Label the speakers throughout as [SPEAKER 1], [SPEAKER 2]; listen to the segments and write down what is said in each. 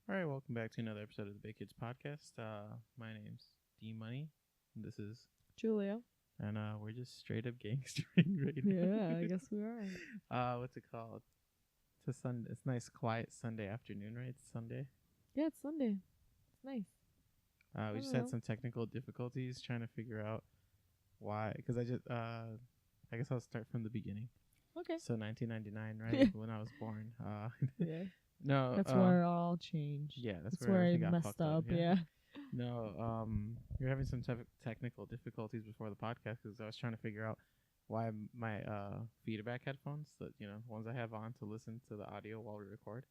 [SPEAKER 1] All right, welcome back to another episode of the Big Kids Podcast. My name's D Money. This is
[SPEAKER 2] Julia.
[SPEAKER 1] and we're just straight up gangstering right now.
[SPEAKER 2] Yeah, I guess we are.
[SPEAKER 1] What's it called? It's a Sunday. It's a nice, quiet Sunday afternoon, right? It's Sunday.
[SPEAKER 2] Yeah, it's Sunday. It's nice.
[SPEAKER 1] We just had some technical difficulties trying to figure out why. Because I guess I'll start from the beginning.
[SPEAKER 2] Okay.
[SPEAKER 1] So 1999, right? When I was born.
[SPEAKER 2] Yeah.
[SPEAKER 1] No.
[SPEAKER 2] That's where it all changed.
[SPEAKER 1] Yeah, that's
[SPEAKER 2] where I
[SPEAKER 1] everything got
[SPEAKER 2] messed
[SPEAKER 1] fucked
[SPEAKER 2] up.
[SPEAKER 1] Yeah.
[SPEAKER 2] Yeah.
[SPEAKER 1] No, you're having some technical difficulties before the podcast because I was trying to figure out why my feedback headphones, the ones I have on to listen to the audio while we record,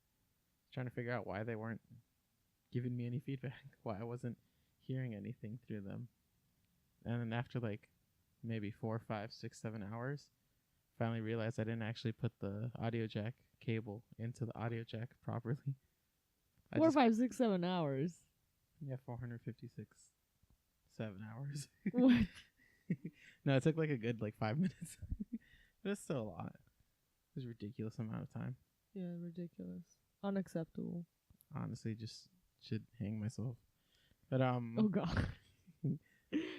[SPEAKER 1] trying to figure out why they weren't giving me any feedback, why I wasn't hearing anything through them. And then after like maybe 4, 5, 6, 7 hours, finally realized I didn't actually put the audio jack cable into the audio jack properly.
[SPEAKER 2] 4, 5, 6, 7 hours.
[SPEAKER 1] Yeah, 456, 7 hours.
[SPEAKER 2] What?
[SPEAKER 1] No, it took like a good 5 minutes. But it's still a lot. It was a ridiculous amount of time.
[SPEAKER 2] Yeah, ridiculous. Unacceptable.
[SPEAKER 1] Honestly, just should hang myself. But
[SPEAKER 2] Oh God.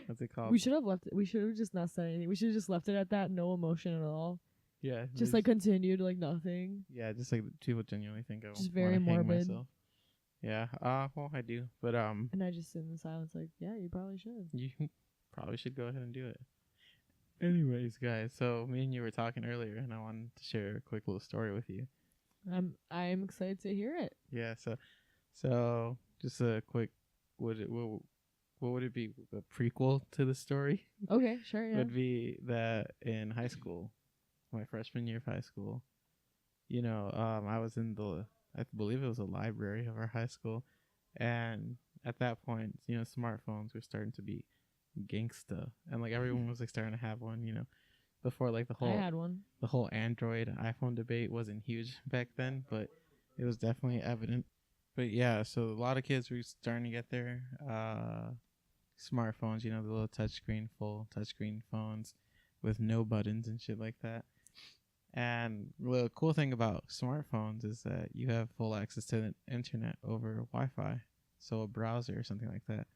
[SPEAKER 1] what's it called?
[SPEAKER 2] We should have left it. We should have just not said anything. We should have just left it at that. No emotion at all.
[SPEAKER 1] Yeah.
[SPEAKER 2] Just continued like nothing.
[SPEAKER 1] Yeah, just like people genuinely think I
[SPEAKER 2] Just very
[SPEAKER 1] wanna hang
[SPEAKER 2] morbid.
[SPEAKER 1] myself. Yeah. Well, I do. But
[SPEAKER 2] And I just sit in silence like, yeah, you probably should.
[SPEAKER 1] you probably should go ahead and do it. Anyways, guys, so me and you were talking earlier, and I wanted to share a quick little story with you.
[SPEAKER 2] I'm excited to hear it.
[SPEAKER 1] Yeah, so just a quick, what would it be? A prequel to the story?
[SPEAKER 2] Okay, sure. Yeah.
[SPEAKER 1] Would be that in high school, my freshman year of high school, I was in I believe it was a library of our high school, and at that point, smartphones were starting to be gangsta, and like everyone was like starting to have one, before like
[SPEAKER 2] I had one.
[SPEAKER 1] the whole Android iPhone debate wasn't huge back then, but it was definitely evident. But yeah, so a lot of kids were starting to get their smartphones, the little full touchscreen phones with no buttons and shit like that. And the cool thing about smartphones is that you have full access to the internet over Wi-Fi, so a browser or something like that.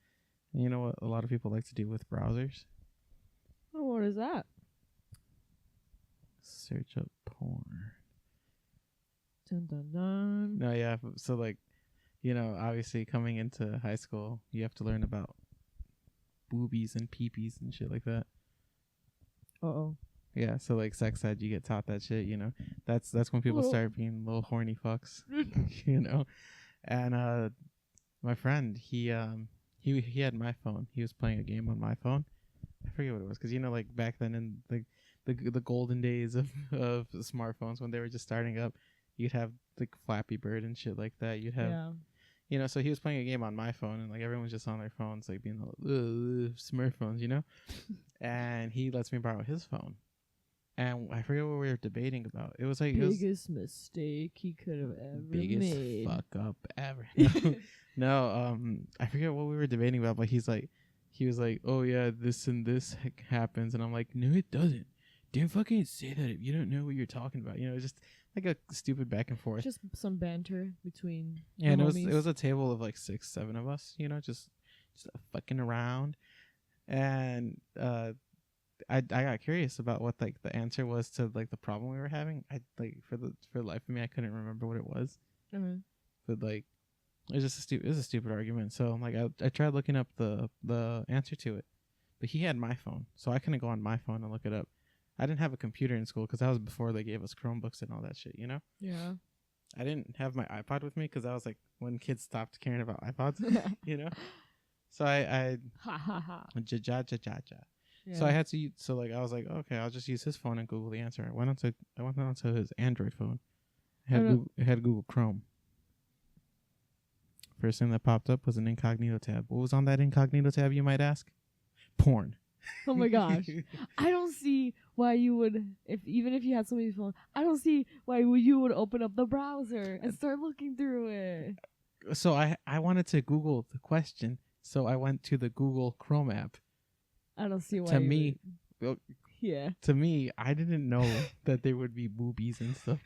[SPEAKER 1] And you know what a lot of people like to do with browsers?
[SPEAKER 2] Oh, what is that?
[SPEAKER 1] Search up porn.
[SPEAKER 2] Dun dun dun.
[SPEAKER 1] No, yeah. So like, obviously coming into high school, you have to learn about boobies and peepees and shit like that.
[SPEAKER 2] Uh-oh.
[SPEAKER 1] Yeah, so like sex ed, you get taught that shit. That's when people start being little horny fucks. And my friend, he had my phone. He was playing a game on my phone. I forget what it was, because like back then in the golden days of smartphones when they were just starting up, you'd have like Flappy Bird and shit like that. You'd have, so he was playing a game on my phone, and like everyone's just on their phones, like being smartphones, and he lets me borrow his phone. And I forget what we were debating about. It was like
[SPEAKER 2] biggest mistake he could have ever
[SPEAKER 1] biggest
[SPEAKER 2] made.
[SPEAKER 1] Fuck up ever. No, I forget what we were debating about, but he was like, oh yeah, this and this happens, and I'm like, no, it doesn't. Don't fucking say that if you don't know what you're talking about. Just like a stupid back and forth.
[SPEAKER 2] Just some banter between.
[SPEAKER 1] Yeah, and
[SPEAKER 2] homies.
[SPEAKER 1] it was a table of like 6, 7 of us. Just fucking around, and I got curious about what like the answer was to like the problem we were having. I like for the life of me I couldn't remember what it was.
[SPEAKER 2] Mm-hmm.
[SPEAKER 1] But like it was a stupid argument. So like I tried looking up the answer to it, but he had my phone, so I couldn't go on my phone and look it up. I didn't have a computer in school because that was before they gave us Chromebooks and all that shit.
[SPEAKER 2] Yeah.
[SPEAKER 1] I didn't have my iPod with me because that was like when kids stopped caring about iPods. So I
[SPEAKER 2] Ha ha ha.
[SPEAKER 1] ja.
[SPEAKER 2] Yeah.
[SPEAKER 1] So I had to. So like I was like, okay, I'll just use his phone and Google the answer. I went onto his Android phone. It had Google Chrome. First thing that popped up was an incognito tab. What was on that incognito tab, you might ask? Porn.
[SPEAKER 2] Oh my gosh. I don't see why you would, even if you had somebody's phone, I don't see why you would open up the browser and start looking through it.
[SPEAKER 1] So I wanted to Google the question, so I went to the Google Chrome app.
[SPEAKER 2] I don't see why.
[SPEAKER 1] To me,
[SPEAKER 2] yeah.
[SPEAKER 1] To me, I didn't know that there would be boobies and stuff.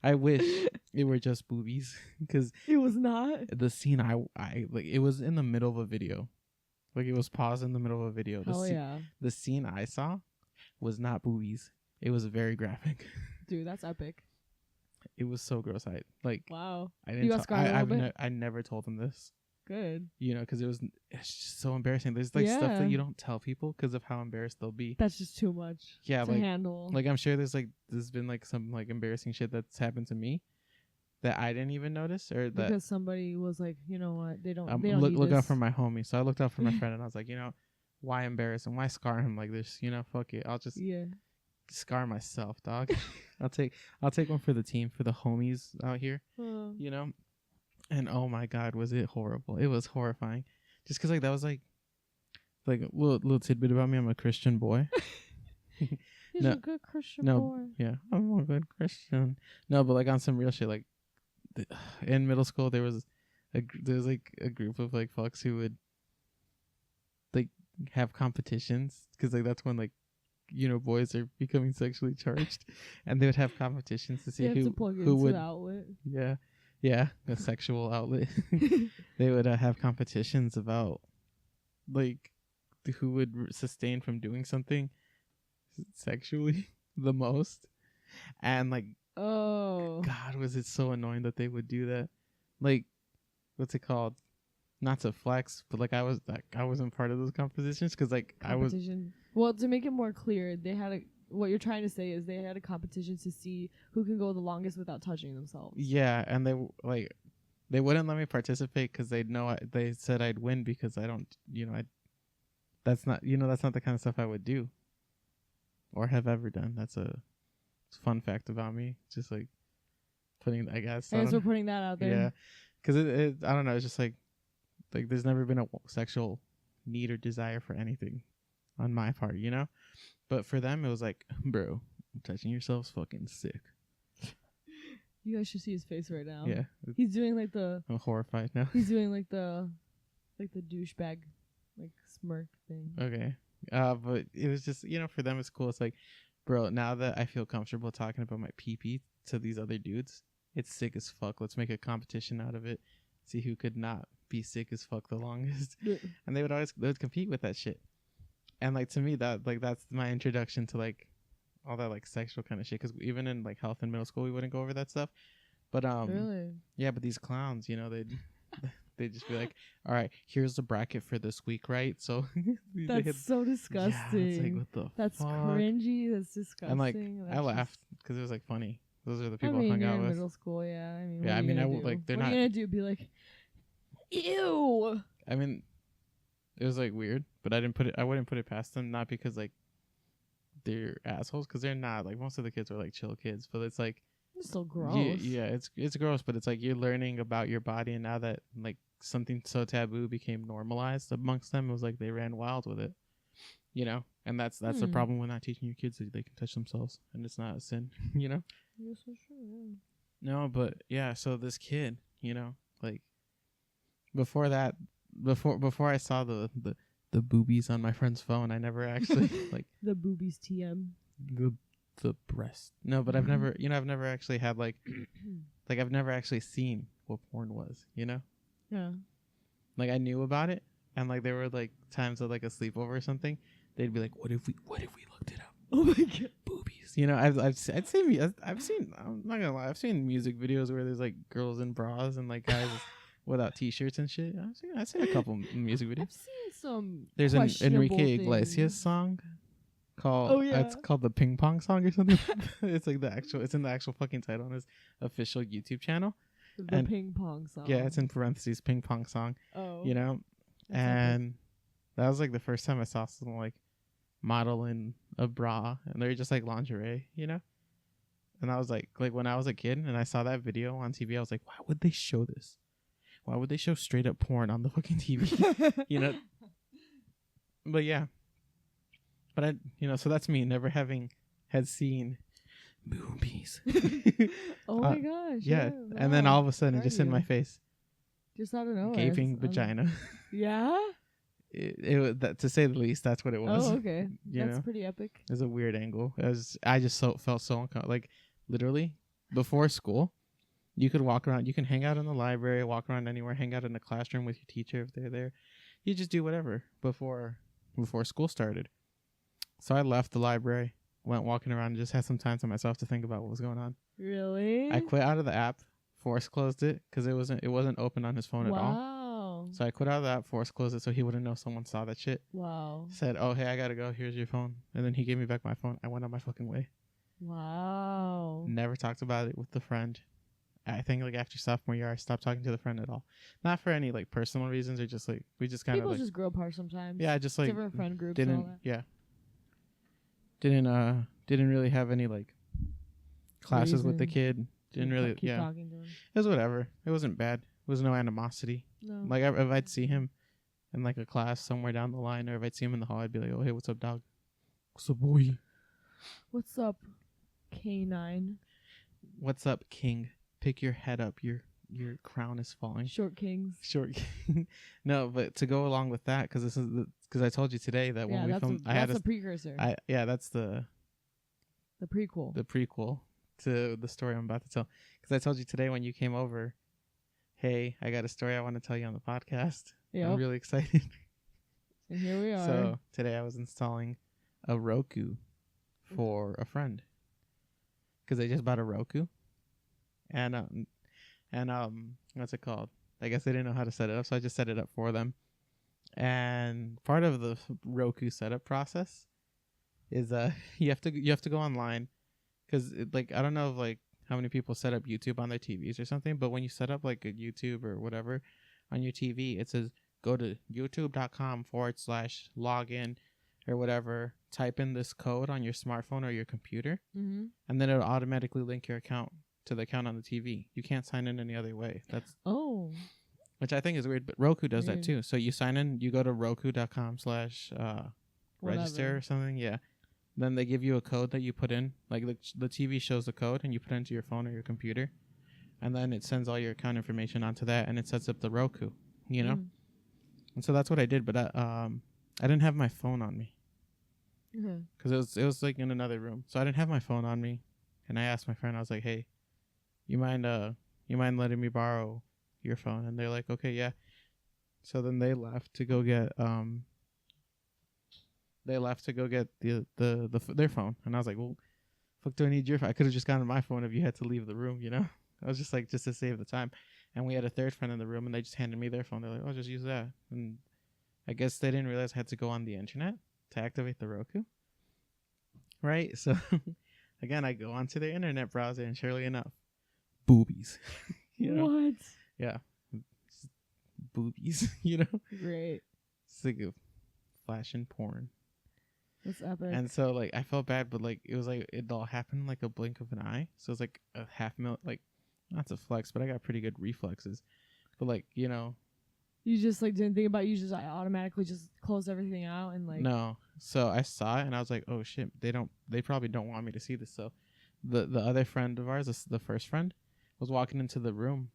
[SPEAKER 1] I wish. it were just boobies because
[SPEAKER 2] It was not.
[SPEAKER 1] the scene I like it was in the middle of a video, like it was paused in the middle of a video.
[SPEAKER 2] Hell yeah.
[SPEAKER 1] The scene I saw was not boobies. It was very graphic.
[SPEAKER 2] Dude, that's epic.
[SPEAKER 1] It was so gross. I like.
[SPEAKER 2] Wow.
[SPEAKER 1] I didn't.
[SPEAKER 2] You got scarred a little bit?
[SPEAKER 1] I never told them this.
[SPEAKER 2] Good.
[SPEAKER 1] You know, because it's just so embarrassing. There's like stuff
[SPEAKER 2] Yeah.
[SPEAKER 1] that you don't tell people because of how embarrassed they'll be.
[SPEAKER 2] That's just too much
[SPEAKER 1] Yeah,
[SPEAKER 2] to
[SPEAKER 1] like
[SPEAKER 2] handle.
[SPEAKER 1] like I'm sure there's been like some like embarrassing shit that's happened to me that I didn't even notice or that
[SPEAKER 2] because somebody was like, you know what, they don't
[SPEAKER 1] look
[SPEAKER 2] need
[SPEAKER 1] out
[SPEAKER 2] this.
[SPEAKER 1] for my homie. So I looked out for my friend and I was like, you know, why embarrass him? Why scar him like this? You know, fuck it. I'll just scar myself, dog. I'll take one for the team, for the homies out here. You know. And oh my God, was it horrible? It was horrifying. Just because like that was like a little tidbit about me. I'm a Christian boy.
[SPEAKER 2] He's a good Christian boy.
[SPEAKER 1] Yeah, I'm a good Christian. No, but like on some real shit, like in middle school, there was like a group of like fucks who would like have competitions because like that's when like you know boys are becoming sexually charged, and they would have competitions to see who would
[SPEAKER 2] the outlet.
[SPEAKER 1] Yeah, a sexual outlet. They would have competitions about like who would sustain from doing something sexually the most, and like God, was it so annoying that they would do that. Like, what's it called? Not to flex, but like I wasn't part of those competitions because like I was.
[SPEAKER 2] Well, to make it more clear, they had what you're trying to say is they had a competition to see who can go the longest without touching themselves. Yeah,
[SPEAKER 1] and they wouldn't let me participate because they said I'd win because I don't, that's not the kind of stuff I would do or have ever done. That's a fun fact about me. Just like I guess we're
[SPEAKER 2] putting that out there.
[SPEAKER 1] Yeah, because I don't know. It's just like there's never been a sexual need or desire for anything on my part, you know? But for them, it was like, bro, touching yourself's fucking sick.
[SPEAKER 2] You guys should see his face right now.
[SPEAKER 1] Yeah.
[SPEAKER 2] He's doing like
[SPEAKER 1] I'm horrified now.
[SPEAKER 2] He's doing like the douchebag, like smirk thing.
[SPEAKER 1] Okay. But it was just, for them it's cool. It's like, bro, now that I feel comfortable talking about my pee-pee to these other dudes, it's sick as fuck. Let's make a competition out of it. See who could not be sick as fuck the longest. And they would compete with that shit. And like to me that's my introduction to like all that like sexual kind of shit, because even in like health in middle school we wouldn't go over that stuff. But
[SPEAKER 2] really?
[SPEAKER 1] Yeah, but these clowns, they'd just be like, all right, here's the bracket for this week, right? So
[SPEAKER 2] that's so disgusting.
[SPEAKER 1] Yeah, it's like, what the
[SPEAKER 2] that's
[SPEAKER 1] fuck?
[SPEAKER 2] cringy. That's disgusting.
[SPEAKER 1] And like
[SPEAKER 2] that's
[SPEAKER 1] I laughed because it was like funny. Those are the people
[SPEAKER 2] I
[SPEAKER 1] I hung out
[SPEAKER 2] in
[SPEAKER 1] with.
[SPEAKER 2] Middle school, yeah. I mean,
[SPEAKER 1] yeah, I mean, they're not.
[SPEAKER 2] What are you gonna do? Be like, ew.
[SPEAKER 1] I mean, it was like weird, but I wouldn't put it past them, not because like they're assholes, because they're not. Like most of the kids are like chill kids, but it's like
[SPEAKER 2] it's so gross.
[SPEAKER 1] Yeah, it's gross, but it's like you're learning about your body, and now that like something so taboo became normalized amongst them, it was like they ran wild with it, and that's the problem with not teaching your kids that they can touch themselves, and it's not a sin,
[SPEAKER 2] Yes, for sure. Yeah.
[SPEAKER 1] No, but yeah, so this kid, like before that. Before I saw the boobies on my friend's phone, I never actually like
[SPEAKER 2] the boobies TM.
[SPEAKER 1] The breast. No, but I've never actually had like I've never actually seen what porn was,
[SPEAKER 2] Yeah.
[SPEAKER 1] Like I knew about it, and like there were like times at like a sleepover or something, they'd be like, what if we looked it up?
[SPEAKER 2] Oh my God.
[SPEAKER 1] Boobies. I've seen I'm not gonna lie, I've seen music videos where there's like girls in bras and like guys without t-shirts and shit. I've seen a couple music videos.
[SPEAKER 2] I've seen some.
[SPEAKER 1] There's an Enrique Iglesias song called it's called the Ping Pong Song or something. It's like it's in the actual fucking title on his official YouTube channel.
[SPEAKER 2] The Ping Pong Song.
[SPEAKER 1] Yeah, it's in parentheses Ping Pong Song.
[SPEAKER 2] Oh.
[SPEAKER 1] And that was like the first time I saw someone like model in a bra, and they're just like lingerie, And I was like when I was a kid and I saw that video on TV, I was like, why would they show this? Why would they show straight up porn on the fucking TV? But yeah. But I, so that's me never having had seen boobies.
[SPEAKER 2] Oh my gosh.
[SPEAKER 1] Yeah. And then all of a sudden, just in my face.
[SPEAKER 2] Just out of nowhere.
[SPEAKER 1] Gaping vagina.
[SPEAKER 2] Yeah?
[SPEAKER 1] To say the least, that's what it was.
[SPEAKER 2] Oh, okay. That's pretty epic.
[SPEAKER 1] It was a weird angle. I just felt so uncomfortable. Like, literally, before school, You could walk around. You can hang out in the library, walk around anywhere, hang out in the classroom with your teacher if they're there. You just do whatever before school started. So I left the library, went walking around, and just had some time to myself to think about what was going on.
[SPEAKER 2] Really?
[SPEAKER 1] I quit out of the app, force closed it because it wasn't open on his phone at all.
[SPEAKER 2] Wow.
[SPEAKER 1] So I quit out of the app, force closed it so he wouldn't know someone saw that shit.
[SPEAKER 2] Wow.
[SPEAKER 1] Said, "Oh hey, I gotta go. Here's your phone." And then he gave me back my phone. I went on my fucking way.
[SPEAKER 2] Wow.
[SPEAKER 1] Never talked about it with the friend. I think like after sophomore year, I stopped talking to the friend at all. Not for any like personal reasons, or just like we just kind of
[SPEAKER 2] People
[SPEAKER 1] like
[SPEAKER 2] just grow apart sometimes.
[SPEAKER 1] yeah, just like
[SPEAKER 2] different friend groups and all
[SPEAKER 1] didn't
[SPEAKER 2] that.
[SPEAKER 1] yeah didn't really have any like classes with the
[SPEAKER 2] Reason.
[SPEAKER 1] kid. Didn't really
[SPEAKER 2] Keep
[SPEAKER 1] yeah.
[SPEAKER 2] talking to him.
[SPEAKER 1] It was whatever. It wasn't bad. It was no animosity.
[SPEAKER 2] No.
[SPEAKER 1] Like if I'd see him in like a class somewhere down the line, or if I'd see him in the hall, I'd be like, "Oh hey, what's up, dog? What's up, boy?
[SPEAKER 2] What's up, K9?
[SPEAKER 1] What's up, king? Pick your head up. Your crown is falling."
[SPEAKER 2] Short kings.
[SPEAKER 1] Short king. No, but to go along with that, because because I told you today that when we filmed,
[SPEAKER 2] that's a precursor.
[SPEAKER 1] That's the
[SPEAKER 2] prequel.
[SPEAKER 1] The prequel to the story I'm about to tell. Because I told you today when you came over, hey, I got a story I want to tell you on the podcast.
[SPEAKER 2] Yep.
[SPEAKER 1] I'm really excited.
[SPEAKER 2] And here we are.
[SPEAKER 1] So today I was installing a Roku for a friend because they just bought a Roku, and what's it called? I guess they didn't know how to set it up, so I just set it up for them. And part of the Roku setup process is you have to go online, because like I don't know if like how many people set up YouTube on their TVs or something, but when you set up like a YouTube or whatever on your TV, it says go to youtube.com/login or whatever, type in this code on your smartphone or your computer, and then it'll automatically link your account to the account on the TV. You can't sign in any other way. Which I think is weird, but Roku does that too. So you sign in, you go to roku.com/register or something. Yeah. Then they give you a code that you put in. Like the TV shows the code and you put it into your phone or your computer. And then it sends all your account information onto that and it sets up the Roku, you know? And so that's what I did, but I didn't have my phone on me. Because it was like in another room. So I didn't have my phone on me. And I asked my friend, I was like, "Hey, you mind letting me borrow your phone?" And they're like, "Okay, yeah." So then they left to go get their phone, and I was like, "Well, fuck, do I need your phone? I could have just gotten my phone if you had to leave the room, you know." I was just like, just to save the time. And we had a third friend in the room, and they just handed me their phone. They're like, "Oh, just use that." And I guess they didn't realize I had to go on the internet to activate the Roku, right? So again, I go onto their internet browser, and surely enough, boobies. You know?
[SPEAKER 2] What?
[SPEAKER 1] Yeah. Boobies, you know?
[SPEAKER 2] Great.
[SPEAKER 1] It's like a flashing porn.
[SPEAKER 2] That's epic.
[SPEAKER 1] And so, like, I felt bad, but, like, it was like, it all happened in, like, a blink of an eye. So it was like a like, not to flex, but I got pretty good reflexes. But, like, you know.
[SPEAKER 2] You just, like, didn't think about it. You just automatically just closed everything out and, like.
[SPEAKER 1] No. So I saw it, and I was like, oh, shit. They probably don't want me to see this. So the other friend of ours, the first friend, was walking into the room.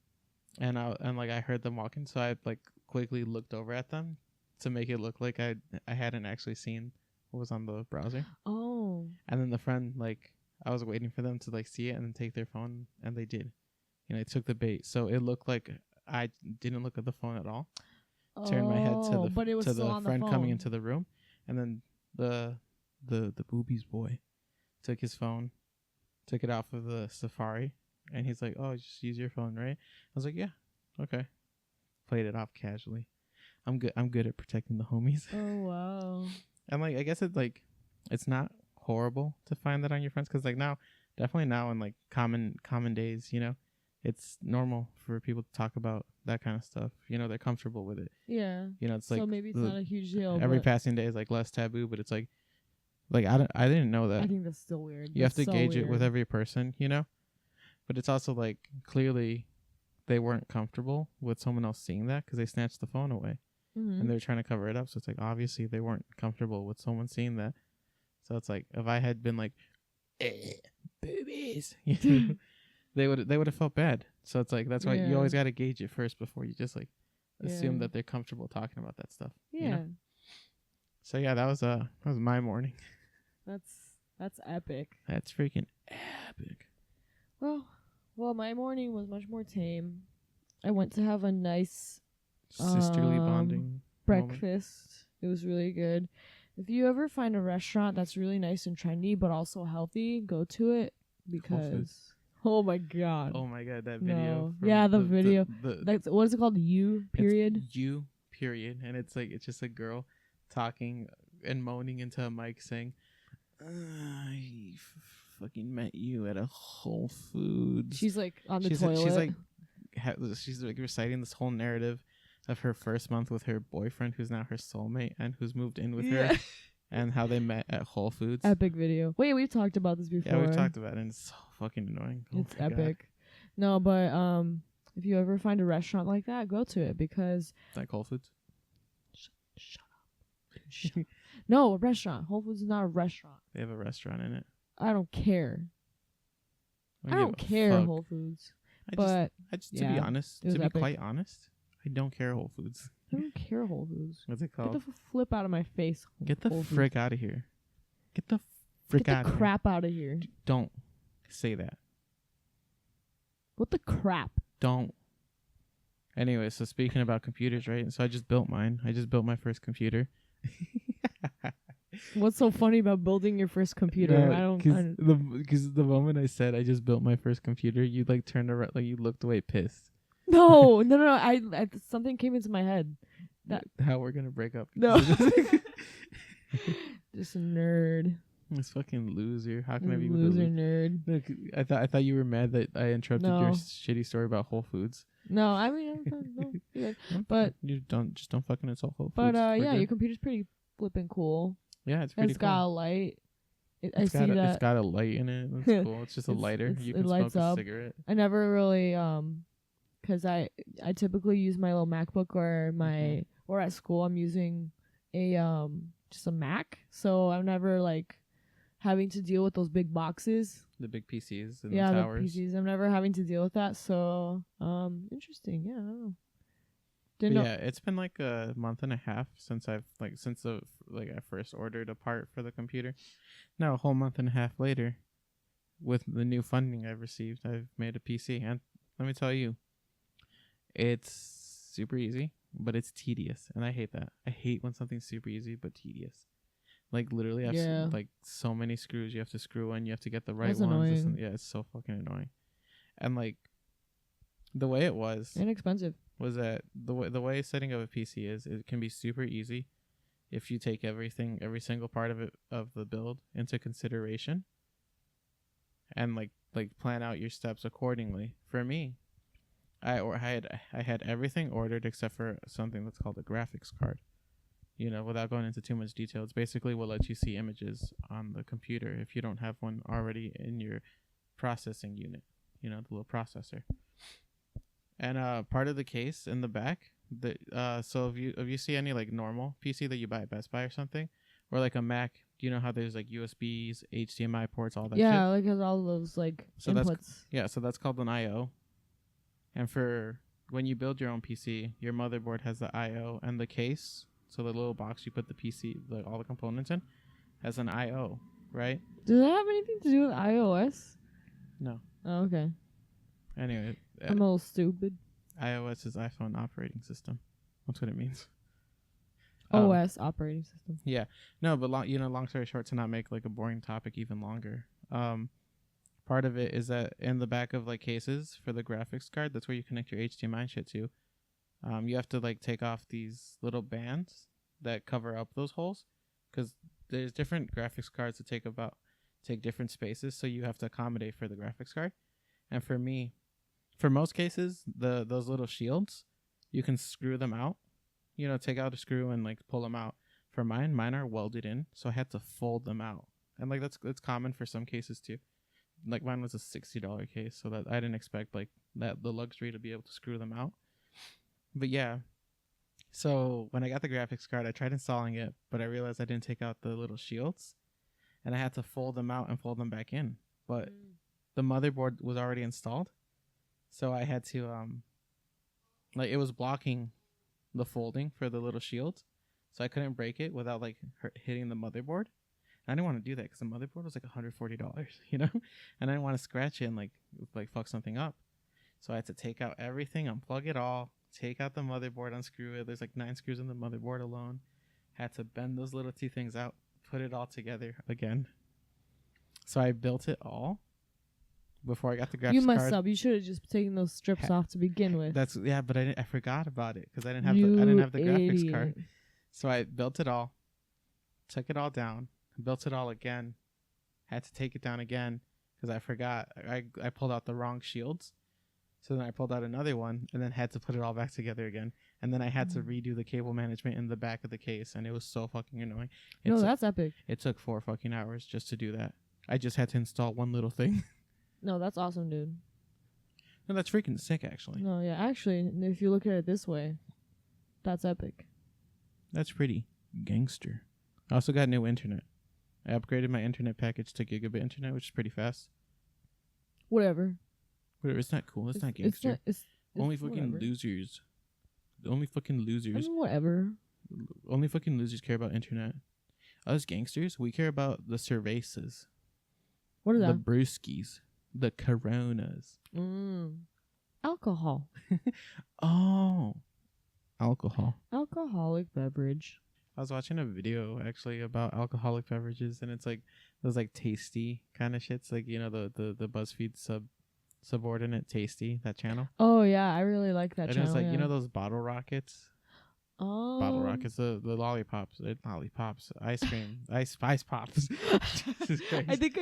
[SPEAKER 1] And I heard them walking, so I like quickly looked over at them to make it look like I hadn't actually seen what was on the browser.
[SPEAKER 2] Oh.
[SPEAKER 1] And then the friend, like, I was waiting for them to like see it and then take their phone, and they did. You know, they took the bait, so it looked like I didn't look at the phone at all. Turned my head to the friend coming into the room, and then the boobies boy took his phone, took it off of the Safari. And he's like, "Oh, just use your phone, right?" I was like, "Yeah, okay." Played it off casually. I'm good at protecting the homies.
[SPEAKER 2] Oh wow.
[SPEAKER 1] And like, I guess it's not horrible to find that on your friends, because like definitely now in like common days, you know, it's normal for people to talk about that kind of stuff. You know, they're comfortable with it.
[SPEAKER 2] Yeah.
[SPEAKER 1] You know, it's
[SPEAKER 2] so
[SPEAKER 1] like
[SPEAKER 2] maybe it's not a huge deal.
[SPEAKER 1] Every passing day is like less taboo, but it's like I didn't know that.
[SPEAKER 2] I think that's still weird.
[SPEAKER 1] You have to gauge it with every person, you know. But it's also like clearly they weren't comfortable with someone else seeing that because they snatched the phone away and they're trying to cover it up. So it's like obviously they weren't comfortable with someone seeing that. So it's like if I had been like boobies, they would have felt bad. So it's like that's why you always got to gauge it first before you just like assume that they're comfortable talking about that stuff.
[SPEAKER 2] Yeah.
[SPEAKER 1] You know? So yeah, that was my morning.
[SPEAKER 2] That's epic.
[SPEAKER 1] That's freaking epic.
[SPEAKER 2] Well, Well, my morning was much more tame. I went to have a nice
[SPEAKER 1] Sisterly bonding moment.
[SPEAKER 2] breakfast. It was really good. If you ever find a restaurant that's really nice and trendy but also healthy, go to it because oh my god.
[SPEAKER 1] Oh my god, that video.
[SPEAKER 2] No. Yeah, the video. That's what is it called? You period.
[SPEAKER 1] You period, and it's just a girl talking and moaning into a mic saying, "I fucking met you at a Whole Foods."
[SPEAKER 2] She's like on the toilet.
[SPEAKER 1] She's like reciting this whole narrative of her first month with her boyfriend, who's now her soulmate and who's moved in with her, and how they met at Whole Foods.
[SPEAKER 2] Epic video. Wait, we've talked about this before.
[SPEAKER 1] Yeah, we've talked about it, and it's so fucking annoying.
[SPEAKER 2] It's epic. God. No, but if you ever find a restaurant like that, go to it because
[SPEAKER 1] like Whole Foods.
[SPEAKER 2] Shut up. No, a restaurant. Whole Foods is not a restaurant.
[SPEAKER 1] They have a restaurant in it.
[SPEAKER 2] I don't care. I don't care, Whole Foods. To be honest, to be quite honest,
[SPEAKER 1] I don't care Whole Foods.
[SPEAKER 2] I don't care Whole Foods.
[SPEAKER 1] What's it called?
[SPEAKER 2] Get the flip out of my face.
[SPEAKER 1] Get the frick out of here. Get the frick out of here.
[SPEAKER 2] Get the crap out of here.
[SPEAKER 1] Don't say that.
[SPEAKER 2] What the crap?
[SPEAKER 1] Don't. Anyway, so speaking about computers, right? So I just built mine. I just built my first computer.
[SPEAKER 2] What's so funny about building your first computer?
[SPEAKER 1] Because the moment I said I just built my first computer, you like turned around, like you looked away pissed.
[SPEAKER 2] No. I something came into my head. That
[SPEAKER 1] how we're gonna break up?
[SPEAKER 2] No. Just a nerd.
[SPEAKER 1] This fucking loser. How can I be
[SPEAKER 2] loser nerd?
[SPEAKER 1] Look, I thought you were mad that I interrupted your shitty story about Whole Foods.
[SPEAKER 2] No, I mean, no, but
[SPEAKER 1] you don't fucking insult Whole Foods.
[SPEAKER 2] But yeah, your computer's pretty flipping cool.
[SPEAKER 1] Yeah, it's pretty
[SPEAKER 2] It's
[SPEAKER 1] cool.
[SPEAKER 2] got a light.
[SPEAKER 1] It's got a light in it. That's cool. It's just a lighter. You can smoke a cigarette.
[SPEAKER 2] I never really because I typically use my little MacBook or at school I'm using a just a Mac, so I'm never like having to deal with those big boxes.
[SPEAKER 1] The big PCs and the towers.
[SPEAKER 2] The PCs. I'm never having to deal with that. So interesting. Yeah, I don't know.
[SPEAKER 1] Yeah, it's been like a month and a half since I first ordered a part for the computer. Now a whole month and a half later, with the new funding I've received, I've made a PC, and let me tell you, it's super easy, but it's tedious, and I hate that. I hate when something's super easy but tedious. Like literally, I've like so many screws you have to screw in. You have to get the right ones. Yeah, it's so fucking annoying. And like the way it was
[SPEAKER 2] inexpensive.
[SPEAKER 1] Was that the way setting up a PC is? It can be super easy if you take every single part of it of the build into consideration, and like plan out your steps accordingly. For me, I had everything ordered except for something that's called a graphics card. You know, without going into too much detail, it's basically what lets you see images on the computer if you don't have one already in your processing unit. You know, the little processor. And part of the case in the back, so if you see any like normal PC that you buy at Best Buy or something, or like a Mac, do you know how there's like USBs, HDMI ports, all that shit?
[SPEAKER 2] Yeah, like has all those like inputs.
[SPEAKER 1] So that's called an I/O. And for when you build your own PC, your motherboard has the I/O, and the case, so the little box you put the PC, like all the components in, has an I/O, right?
[SPEAKER 2] Does that have anything to do with iOS?
[SPEAKER 1] No.
[SPEAKER 2] Oh, okay.
[SPEAKER 1] Anyway,
[SPEAKER 2] I'm a little stupid.
[SPEAKER 1] iOS is iPhone operating system. That's what it means.
[SPEAKER 2] OS operating system.
[SPEAKER 1] Yeah. No, but long story short, to not make like a boring topic even longer. Part of it is that in the back of like cases for the graphics card, that's where you connect your HDMI shit to. You have to like take off these little bands that cover up those holes, because there's different graphics cards that take different spaces, so you have to accommodate for the graphics card. And for me, for most cases, those little shields, you can screw them out. You know, take out a screw and like pull them out. For mine are welded in, so I had to fold them out. And like that's common for some cases too. Like mine was a $60 case, so that I didn't expect like that the luxury to be able to screw them out. But yeah, so when I got the graphics card, I tried installing it, but I realized I didn't take out the little shields, and I had to fold them out and fold them back in. But the motherboard was already installed, so I had to like it was blocking the folding for the little shields, so I couldn't break it without like hitting the motherboard. I didn't want to do that because the motherboard was like $140, you know, and I didn't want to scratch it and like fuck something up. So I had to take out everything, unplug it all, take out the motherboard, unscrew it. There's like 9 screws in the motherboard alone. Had to bend those little 2 things out, put it all together again. So I built it all before I got the graphics card.
[SPEAKER 2] You messed up. You should have just taken those strips off to begin with.
[SPEAKER 1] But I forgot about it because I didn't have the graphics card. So I built it all, took it all down, built it all again, had to take it down again because I forgot. I pulled out the wrong shields. So then I pulled out another one and then had to put it all back together again. And then I had to redo the cable management in the back of the case. And it was so fucking annoying.
[SPEAKER 2] That's epic.
[SPEAKER 1] It took 4 fucking hours just to do that. I just had to install one little thing.
[SPEAKER 2] No, that's awesome, dude.
[SPEAKER 1] No, that's freaking sick, actually.
[SPEAKER 2] No, yeah. Actually, if you look at it this way, that's epic.
[SPEAKER 1] That's pretty gangster. I also got new internet. I upgraded my internet package to gigabit internet, which is pretty fast.
[SPEAKER 2] Whatever.
[SPEAKER 1] It's not cool. It's not gangster.
[SPEAKER 2] It's
[SPEAKER 1] only fucking
[SPEAKER 2] whatever.
[SPEAKER 1] losers. The only fucking losers.
[SPEAKER 2] I mean, whatever.
[SPEAKER 1] Only fucking losers care about internet. Us gangsters, we care about the cervezas.
[SPEAKER 2] What are
[SPEAKER 1] the
[SPEAKER 2] that?
[SPEAKER 1] brewskis. The Coronas.
[SPEAKER 2] Alcohol.
[SPEAKER 1] Oh. Alcohol.
[SPEAKER 2] Alcoholic beverage.
[SPEAKER 1] I was watching a video actually about alcoholic beverages, and it's like those like tasty kind of shits, like, you know, the BuzzFeed subordinate Tasty, that channel.
[SPEAKER 2] Oh yeah, I really like that
[SPEAKER 1] and
[SPEAKER 2] channel.
[SPEAKER 1] it's like,
[SPEAKER 2] yeah.
[SPEAKER 1] you know, those bottle rockets.
[SPEAKER 2] Oh.
[SPEAKER 1] Bottle rockets, the lollipops, ice cream, ice pops. Jesus Christ.
[SPEAKER 2] I think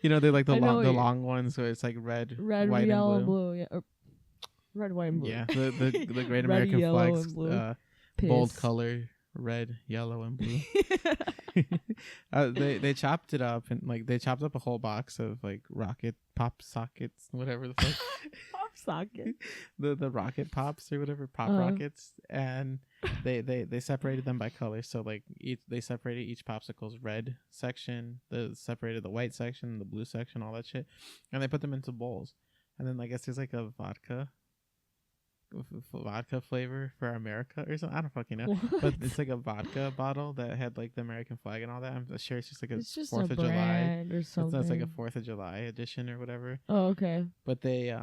[SPEAKER 1] you know, they're like the
[SPEAKER 2] I know
[SPEAKER 1] long ones, so it's like red,
[SPEAKER 2] red,
[SPEAKER 1] white,
[SPEAKER 2] yellow,
[SPEAKER 1] and blue.
[SPEAKER 2] yeah. Or red, white, and blue.
[SPEAKER 1] Yeah, the Great
[SPEAKER 2] Red,
[SPEAKER 1] American
[SPEAKER 2] yellow,
[SPEAKER 1] flags,
[SPEAKER 2] and blue.
[SPEAKER 1] bold
[SPEAKER 2] Piss.
[SPEAKER 1] color, red, yellow, and blue. They chopped it up, and like they chopped up a whole box of like rocket pop sockets, whatever the fuck.
[SPEAKER 2] Pop socket.
[SPEAKER 1] the rocket pops or whatever, rockets, and they separated them by color. So like they separated each popsicle's red section, separated the white section, the blue section, all that shit, and they put them into bowls. And then I guess there's like a vodka flavor for America or something. I don't fucking know.
[SPEAKER 2] What?
[SPEAKER 1] But it's like a vodka bottle that had like the American flag and all that. I'm sure it's just like a
[SPEAKER 2] It's just
[SPEAKER 1] 4th
[SPEAKER 2] a
[SPEAKER 1] of July.
[SPEAKER 2] brand or something.
[SPEAKER 1] It's like a 4th of July edition or whatever.
[SPEAKER 2] Oh, okay.
[SPEAKER 1] But they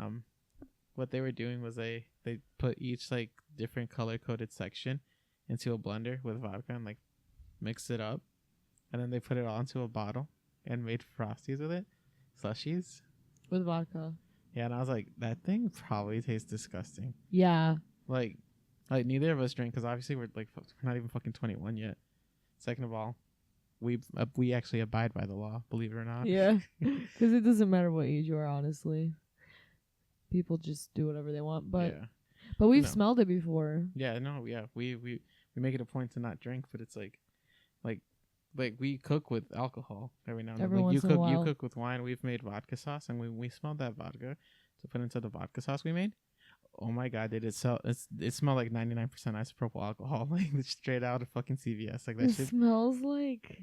[SPEAKER 1] what they were doing was they put each like different color coded section into a blender with vodka and like mixed it up, and then they put it all into a bottle and made frosties with it, slushies
[SPEAKER 2] with vodka.
[SPEAKER 1] Yeah, and I was like, that thing probably tastes disgusting.
[SPEAKER 2] Yeah.
[SPEAKER 1] Like neither of us drink because obviously we're like not even fucking 21 yet. Second of all, we actually abide by the law, believe it or not.
[SPEAKER 2] Yeah, because it doesn't matter what age you are, honestly. People just do whatever they want, but we've smelled it before.
[SPEAKER 1] Yeah, no, yeah, we make it a point to not drink, but it's like we cook with alcohol every now and then. Like you cook with wine. We've made vodka sauce, and we smelled that vodka to put into the vodka sauce we made. Oh my god, did it smell? It smelled like 99% isopropyl alcohol, like straight out of fucking CVS. Like that
[SPEAKER 2] it
[SPEAKER 1] shit
[SPEAKER 2] smells like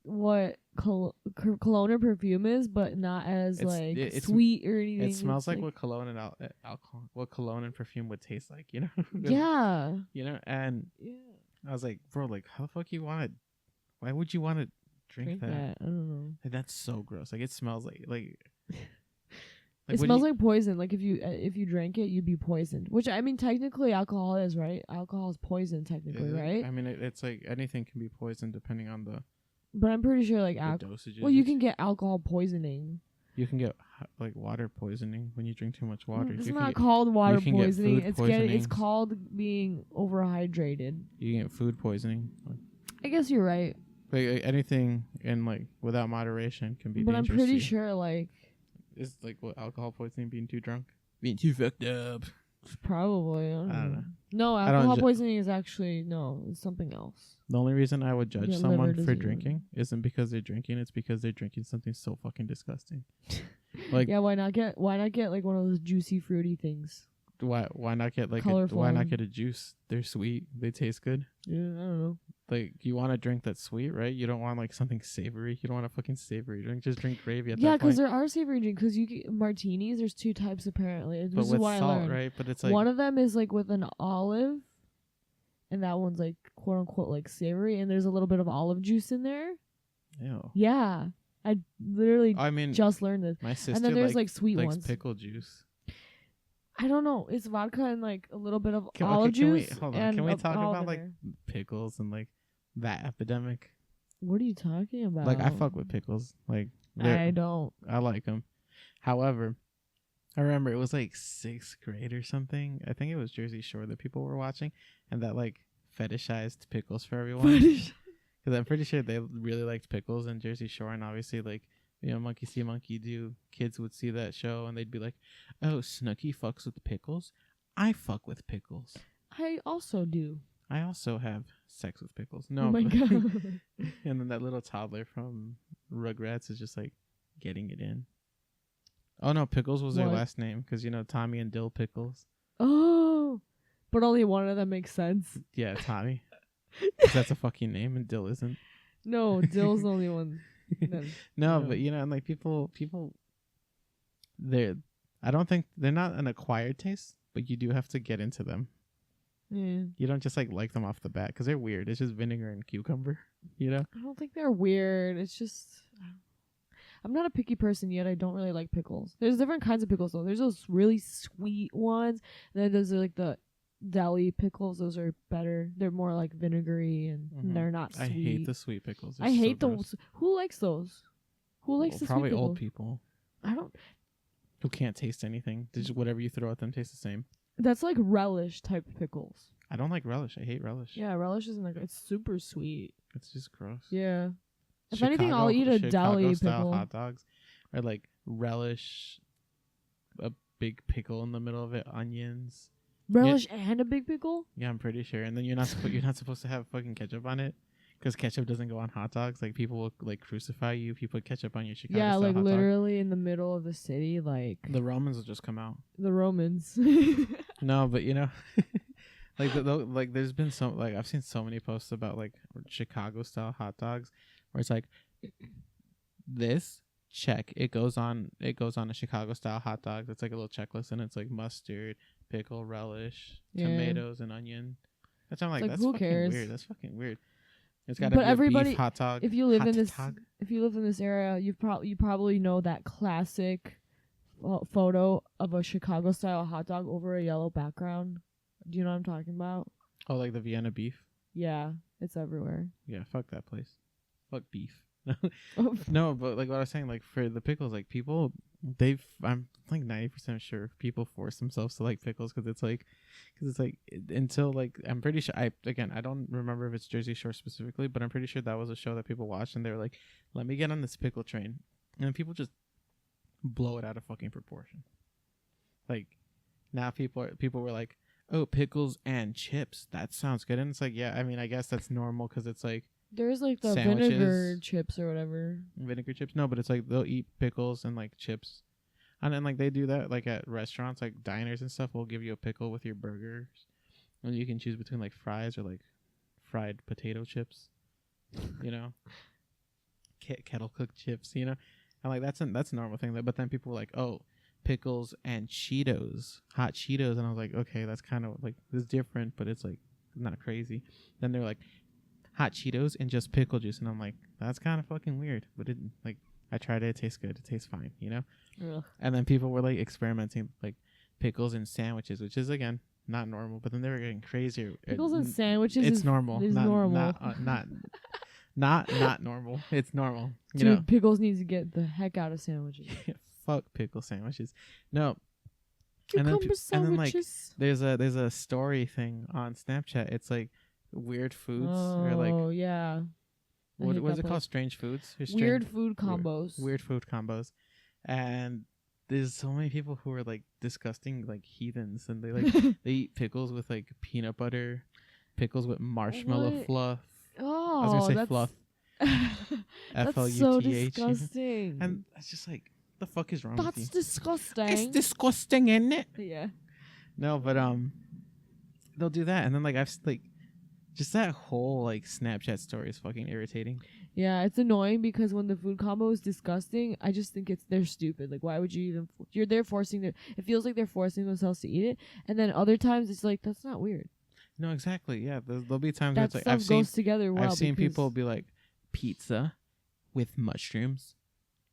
[SPEAKER 2] what cologne or perfume is, but not as it's sweet or anything.
[SPEAKER 1] It smells like what cologne and alcohol, what cologne and perfume would taste like, you know?
[SPEAKER 2] Yeah.
[SPEAKER 1] You know, and I was like, bro, like how the fuck you want it? Why would you want to drink that?
[SPEAKER 2] I don't know.
[SPEAKER 1] Like, that's so gross. Like it smells like
[SPEAKER 2] it smells like poison. Like if you drank it, you'd be poisoned. Which I mean, technically, alcohol is right. Alcohol is poison, technically, right?
[SPEAKER 1] I mean, it's like anything can be poisoned depending on the.
[SPEAKER 2] But I'm pretty sure like
[SPEAKER 1] dosages.
[SPEAKER 2] Well, you can get alcohol poisoning.
[SPEAKER 1] You can get like water poisoning when you drink too much water.
[SPEAKER 2] It's not called water poisoning. It's called being overhydrated.
[SPEAKER 1] You can get food poisoning.
[SPEAKER 2] I guess you're right.
[SPEAKER 1] Like anything in like without moderation can be
[SPEAKER 2] but
[SPEAKER 1] dangerous.
[SPEAKER 2] I'm pretty sure like
[SPEAKER 1] it's like what alcohol poisoning, being too drunk, being too fucked up.
[SPEAKER 2] Probably. I don't know. No, alcohol poisoning is actually it's something else.
[SPEAKER 1] The only reason I would judge someone for drinking isn't because they're drinking. It's because they're drinking something so fucking disgusting. Like
[SPEAKER 2] why not get like one of those juicy fruity things?
[SPEAKER 1] Why not get like why not get a juice? They're sweet. They taste good.
[SPEAKER 2] Yeah, I don't know.
[SPEAKER 1] Like you want a drink that's sweet, right? You don't want like something savory. You don't want a fucking savory drink. Just drink gravy at that point.
[SPEAKER 2] Yeah, because there are savory drinks. Because you get martinis. There's 2 types apparently. This
[SPEAKER 1] but
[SPEAKER 2] is
[SPEAKER 1] with
[SPEAKER 2] what
[SPEAKER 1] salt,
[SPEAKER 2] I learned.
[SPEAKER 1] Right? But it's like
[SPEAKER 2] one of them is like with an olive, and that one's like quote unquote like savory, and there's a little bit of olive juice in there.
[SPEAKER 1] Ew.
[SPEAKER 2] Yeah, I literally
[SPEAKER 1] I mean,
[SPEAKER 2] just learned this.
[SPEAKER 1] my sister
[SPEAKER 2] And then there's like sweet
[SPEAKER 1] likes
[SPEAKER 2] ones.
[SPEAKER 1] pickle juice.
[SPEAKER 2] I don't know. It's vodka and like a little bit of
[SPEAKER 1] Can
[SPEAKER 2] olive juice.
[SPEAKER 1] hold on.
[SPEAKER 2] And
[SPEAKER 1] Can we talk
[SPEAKER 2] olive
[SPEAKER 1] about like
[SPEAKER 2] vinegar.
[SPEAKER 1] pickles and like that epidemic?
[SPEAKER 2] What are you talking about?
[SPEAKER 1] Like I fuck with pickles. Like
[SPEAKER 2] I don't.
[SPEAKER 1] I like them. However, I remember it was like 6th grade or something. I think it was Jersey Shore that people were watching, and that like fetishized pickles for everyone. Because I'm pretty sure they really liked pickles in Jersey Shore, and obviously like, you know, monkey see, monkey do. Kids would see that show and they'd be like, "Oh, Snooki fucks with pickles. I fuck with pickles.
[SPEAKER 2] I also do.
[SPEAKER 1] I also have sex with pickles." No,
[SPEAKER 2] Oh my god.
[SPEAKER 1] and then that little toddler from Rugrats is just like getting it in. Oh no, Pickles was their
[SPEAKER 2] What?
[SPEAKER 1] last name because you know Tommy and Dill Pickles.
[SPEAKER 2] Oh, but only one of them makes sense.
[SPEAKER 1] Yeah, Tommy. 'Cause that's a fucking name, and Dill isn't.
[SPEAKER 2] No, Dill's the only one.
[SPEAKER 1] No,
[SPEAKER 2] No.
[SPEAKER 1] but you know, and like people, they're. I don't think they're not an acquired taste, but you do have to get into them.
[SPEAKER 2] Yeah.
[SPEAKER 1] You don't just like them off the bat because they're weird. It's just vinegar and cucumber, you know.
[SPEAKER 2] I don't think they're weird. It's just I'm not a picky person yet. I don't really like pickles. There's different kinds of pickles though. There's those really sweet ones. And then there's like the deli pickles. Those are better. They're more like vinegary and they're not sweet.
[SPEAKER 1] I hate the sweet pickles. They're
[SPEAKER 2] I hate
[SPEAKER 1] so
[SPEAKER 2] those.
[SPEAKER 1] gross.
[SPEAKER 2] Who likes those? Who likes the
[SPEAKER 1] probably
[SPEAKER 2] sweet
[SPEAKER 1] old
[SPEAKER 2] pickles?
[SPEAKER 1] people
[SPEAKER 2] I don't.
[SPEAKER 1] who can't taste anything. Just whatever you throw at them tastes the same.
[SPEAKER 2] That's like relish type pickles.
[SPEAKER 1] I don't like relish. I hate relish.
[SPEAKER 2] Yeah, relish isn't like it's super sweet.
[SPEAKER 1] It's just gross.
[SPEAKER 2] Yeah. If anything, I'll eat a deli
[SPEAKER 1] style
[SPEAKER 2] pickle.
[SPEAKER 1] hot dogs, or like relish, a big pickle in the middle of it, onions.
[SPEAKER 2] Relish and a big pickle?
[SPEAKER 1] Yeah, I'm pretty sure. And then you're not supposed to have fucking ketchup on it, because ketchup doesn't go on hot dogs. Like people will like crucify you if you put ketchup on your Chicago
[SPEAKER 2] Yeah,
[SPEAKER 1] style
[SPEAKER 2] like
[SPEAKER 1] hot
[SPEAKER 2] literally in the middle of the city, like
[SPEAKER 1] dog. The Romans will just come out.
[SPEAKER 2] the Romans.
[SPEAKER 1] No, but you know, like like there's been I've seen so many posts about like Chicago style hot dogs where it's like this check it goes on a Chicago style hot dog. It's like a little checklist and it's like mustard, pickle, relish,
[SPEAKER 2] Yeah.
[SPEAKER 1] tomatoes, and onion. That's I'm like
[SPEAKER 2] like,
[SPEAKER 1] that's
[SPEAKER 2] who
[SPEAKER 1] fucking
[SPEAKER 2] cares?
[SPEAKER 1] weird. That's fucking weird. It's got to
[SPEAKER 2] But
[SPEAKER 1] be a
[SPEAKER 2] everybody-
[SPEAKER 1] beef hot dog.
[SPEAKER 2] if you live
[SPEAKER 1] hot
[SPEAKER 2] in this
[SPEAKER 1] dog.
[SPEAKER 2] if you live in this area, you probably know that classic photo of a Chicago style hot dog over a yellow background. Do you know what I'm talking about?
[SPEAKER 1] Oh, like the Vienna beef.
[SPEAKER 2] Yeah, it's everywhere.
[SPEAKER 1] Yeah, fuck that place. Fuck beef.
[SPEAKER 2] Oh,
[SPEAKER 1] No, but like what I was saying, like for the pickles, like people, I'm like 90% sure people force themselves to like pickles because it's like until like I'm pretty sure I don't remember if it's Jersey Shore specifically, but I'm pretty sure that was a show that people watched and they were like, let me get on this pickle train, and then people just blow it out of fucking proportion. Like now people were like, oh, pickles and chips, that sounds good, and it's like, yeah, I mean, I guess that's normal because it's like
[SPEAKER 2] there's like the
[SPEAKER 1] Sandwiches.
[SPEAKER 2] vinegar chips or whatever.
[SPEAKER 1] vinegar chips. No, but it's like they'll eat pickles and like chips, and then like they do that like at restaurants, like diners and stuff. Will give you a pickle with your burgers, and you can choose between like fries or like fried potato chips, you know, kettle cooked chips, you know, and like that's a normal thing. But then people were like, oh, pickles and Cheetos, hot Cheetos, and I was like, okay, that's kind of like it's different, but it's like not crazy. Then they're like, hot Cheetos and just pickle juice, and I'm like, that's kind of fucking weird, but it like I tried it tastes good, it tastes fine, you know.
[SPEAKER 2] Ugh.
[SPEAKER 1] And then people were like experimenting like pickles in sandwiches, which is again not normal, but then they were getting crazier.
[SPEAKER 2] Pickles and sandwiches
[SPEAKER 1] It's
[SPEAKER 2] is
[SPEAKER 1] normal,
[SPEAKER 2] is
[SPEAKER 1] not,
[SPEAKER 2] normal.
[SPEAKER 1] not normal. It's normal, you
[SPEAKER 2] Dude,
[SPEAKER 1] know.
[SPEAKER 2] pickles needs to get the heck out of sandwiches.
[SPEAKER 1] Fuck pickle sandwiches. No.
[SPEAKER 2] Cucumber
[SPEAKER 1] And then like
[SPEAKER 2] sandwiches.
[SPEAKER 1] there's a story thing on Snapchat. It's like weird foods or like
[SPEAKER 2] Oh yeah. I
[SPEAKER 1] what
[SPEAKER 2] hate
[SPEAKER 1] is
[SPEAKER 2] that
[SPEAKER 1] it called?
[SPEAKER 2] place.
[SPEAKER 1] Strange foods? Or
[SPEAKER 2] Weird food combos.
[SPEAKER 1] Weird food combos. And there's so many people who are like disgusting, like heathens, and they like they eat pickles with like peanut butter, pickles with marshmallow
[SPEAKER 2] What?
[SPEAKER 1] fluff.
[SPEAKER 2] Oh,
[SPEAKER 1] I was gonna say
[SPEAKER 2] that's
[SPEAKER 1] fluff.
[SPEAKER 2] that's so
[SPEAKER 1] F-L-U-T-H.
[SPEAKER 2] disgusting.
[SPEAKER 1] And it's just like, the fuck is wrong with
[SPEAKER 2] That's
[SPEAKER 1] you?
[SPEAKER 2] disgusting.
[SPEAKER 1] It's disgusting, isn't it?
[SPEAKER 2] Yeah.
[SPEAKER 1] No, but they'll do that, and then like just that whole like Snapchat story is fucking irritating.
[SPEAKER 2] Yeah, it's annoying because when the food combo is disgusting, I just think they're stupid. Like, why would you even? They're forcing it feels like they're forcing themselves to eat it, and then other times it's like that's not weird.
[SPEAKER 1] No, exactly. Yeah, there'll be times where
[SPEAKER 2] That
[SPEAKER 1] it's like
[SPEAKER 2] stuff goes together well.
[SPEAKER 1] I've seen people
[SPEAKER 2] because
[SPEAKER 1] be like pizza with mushrooms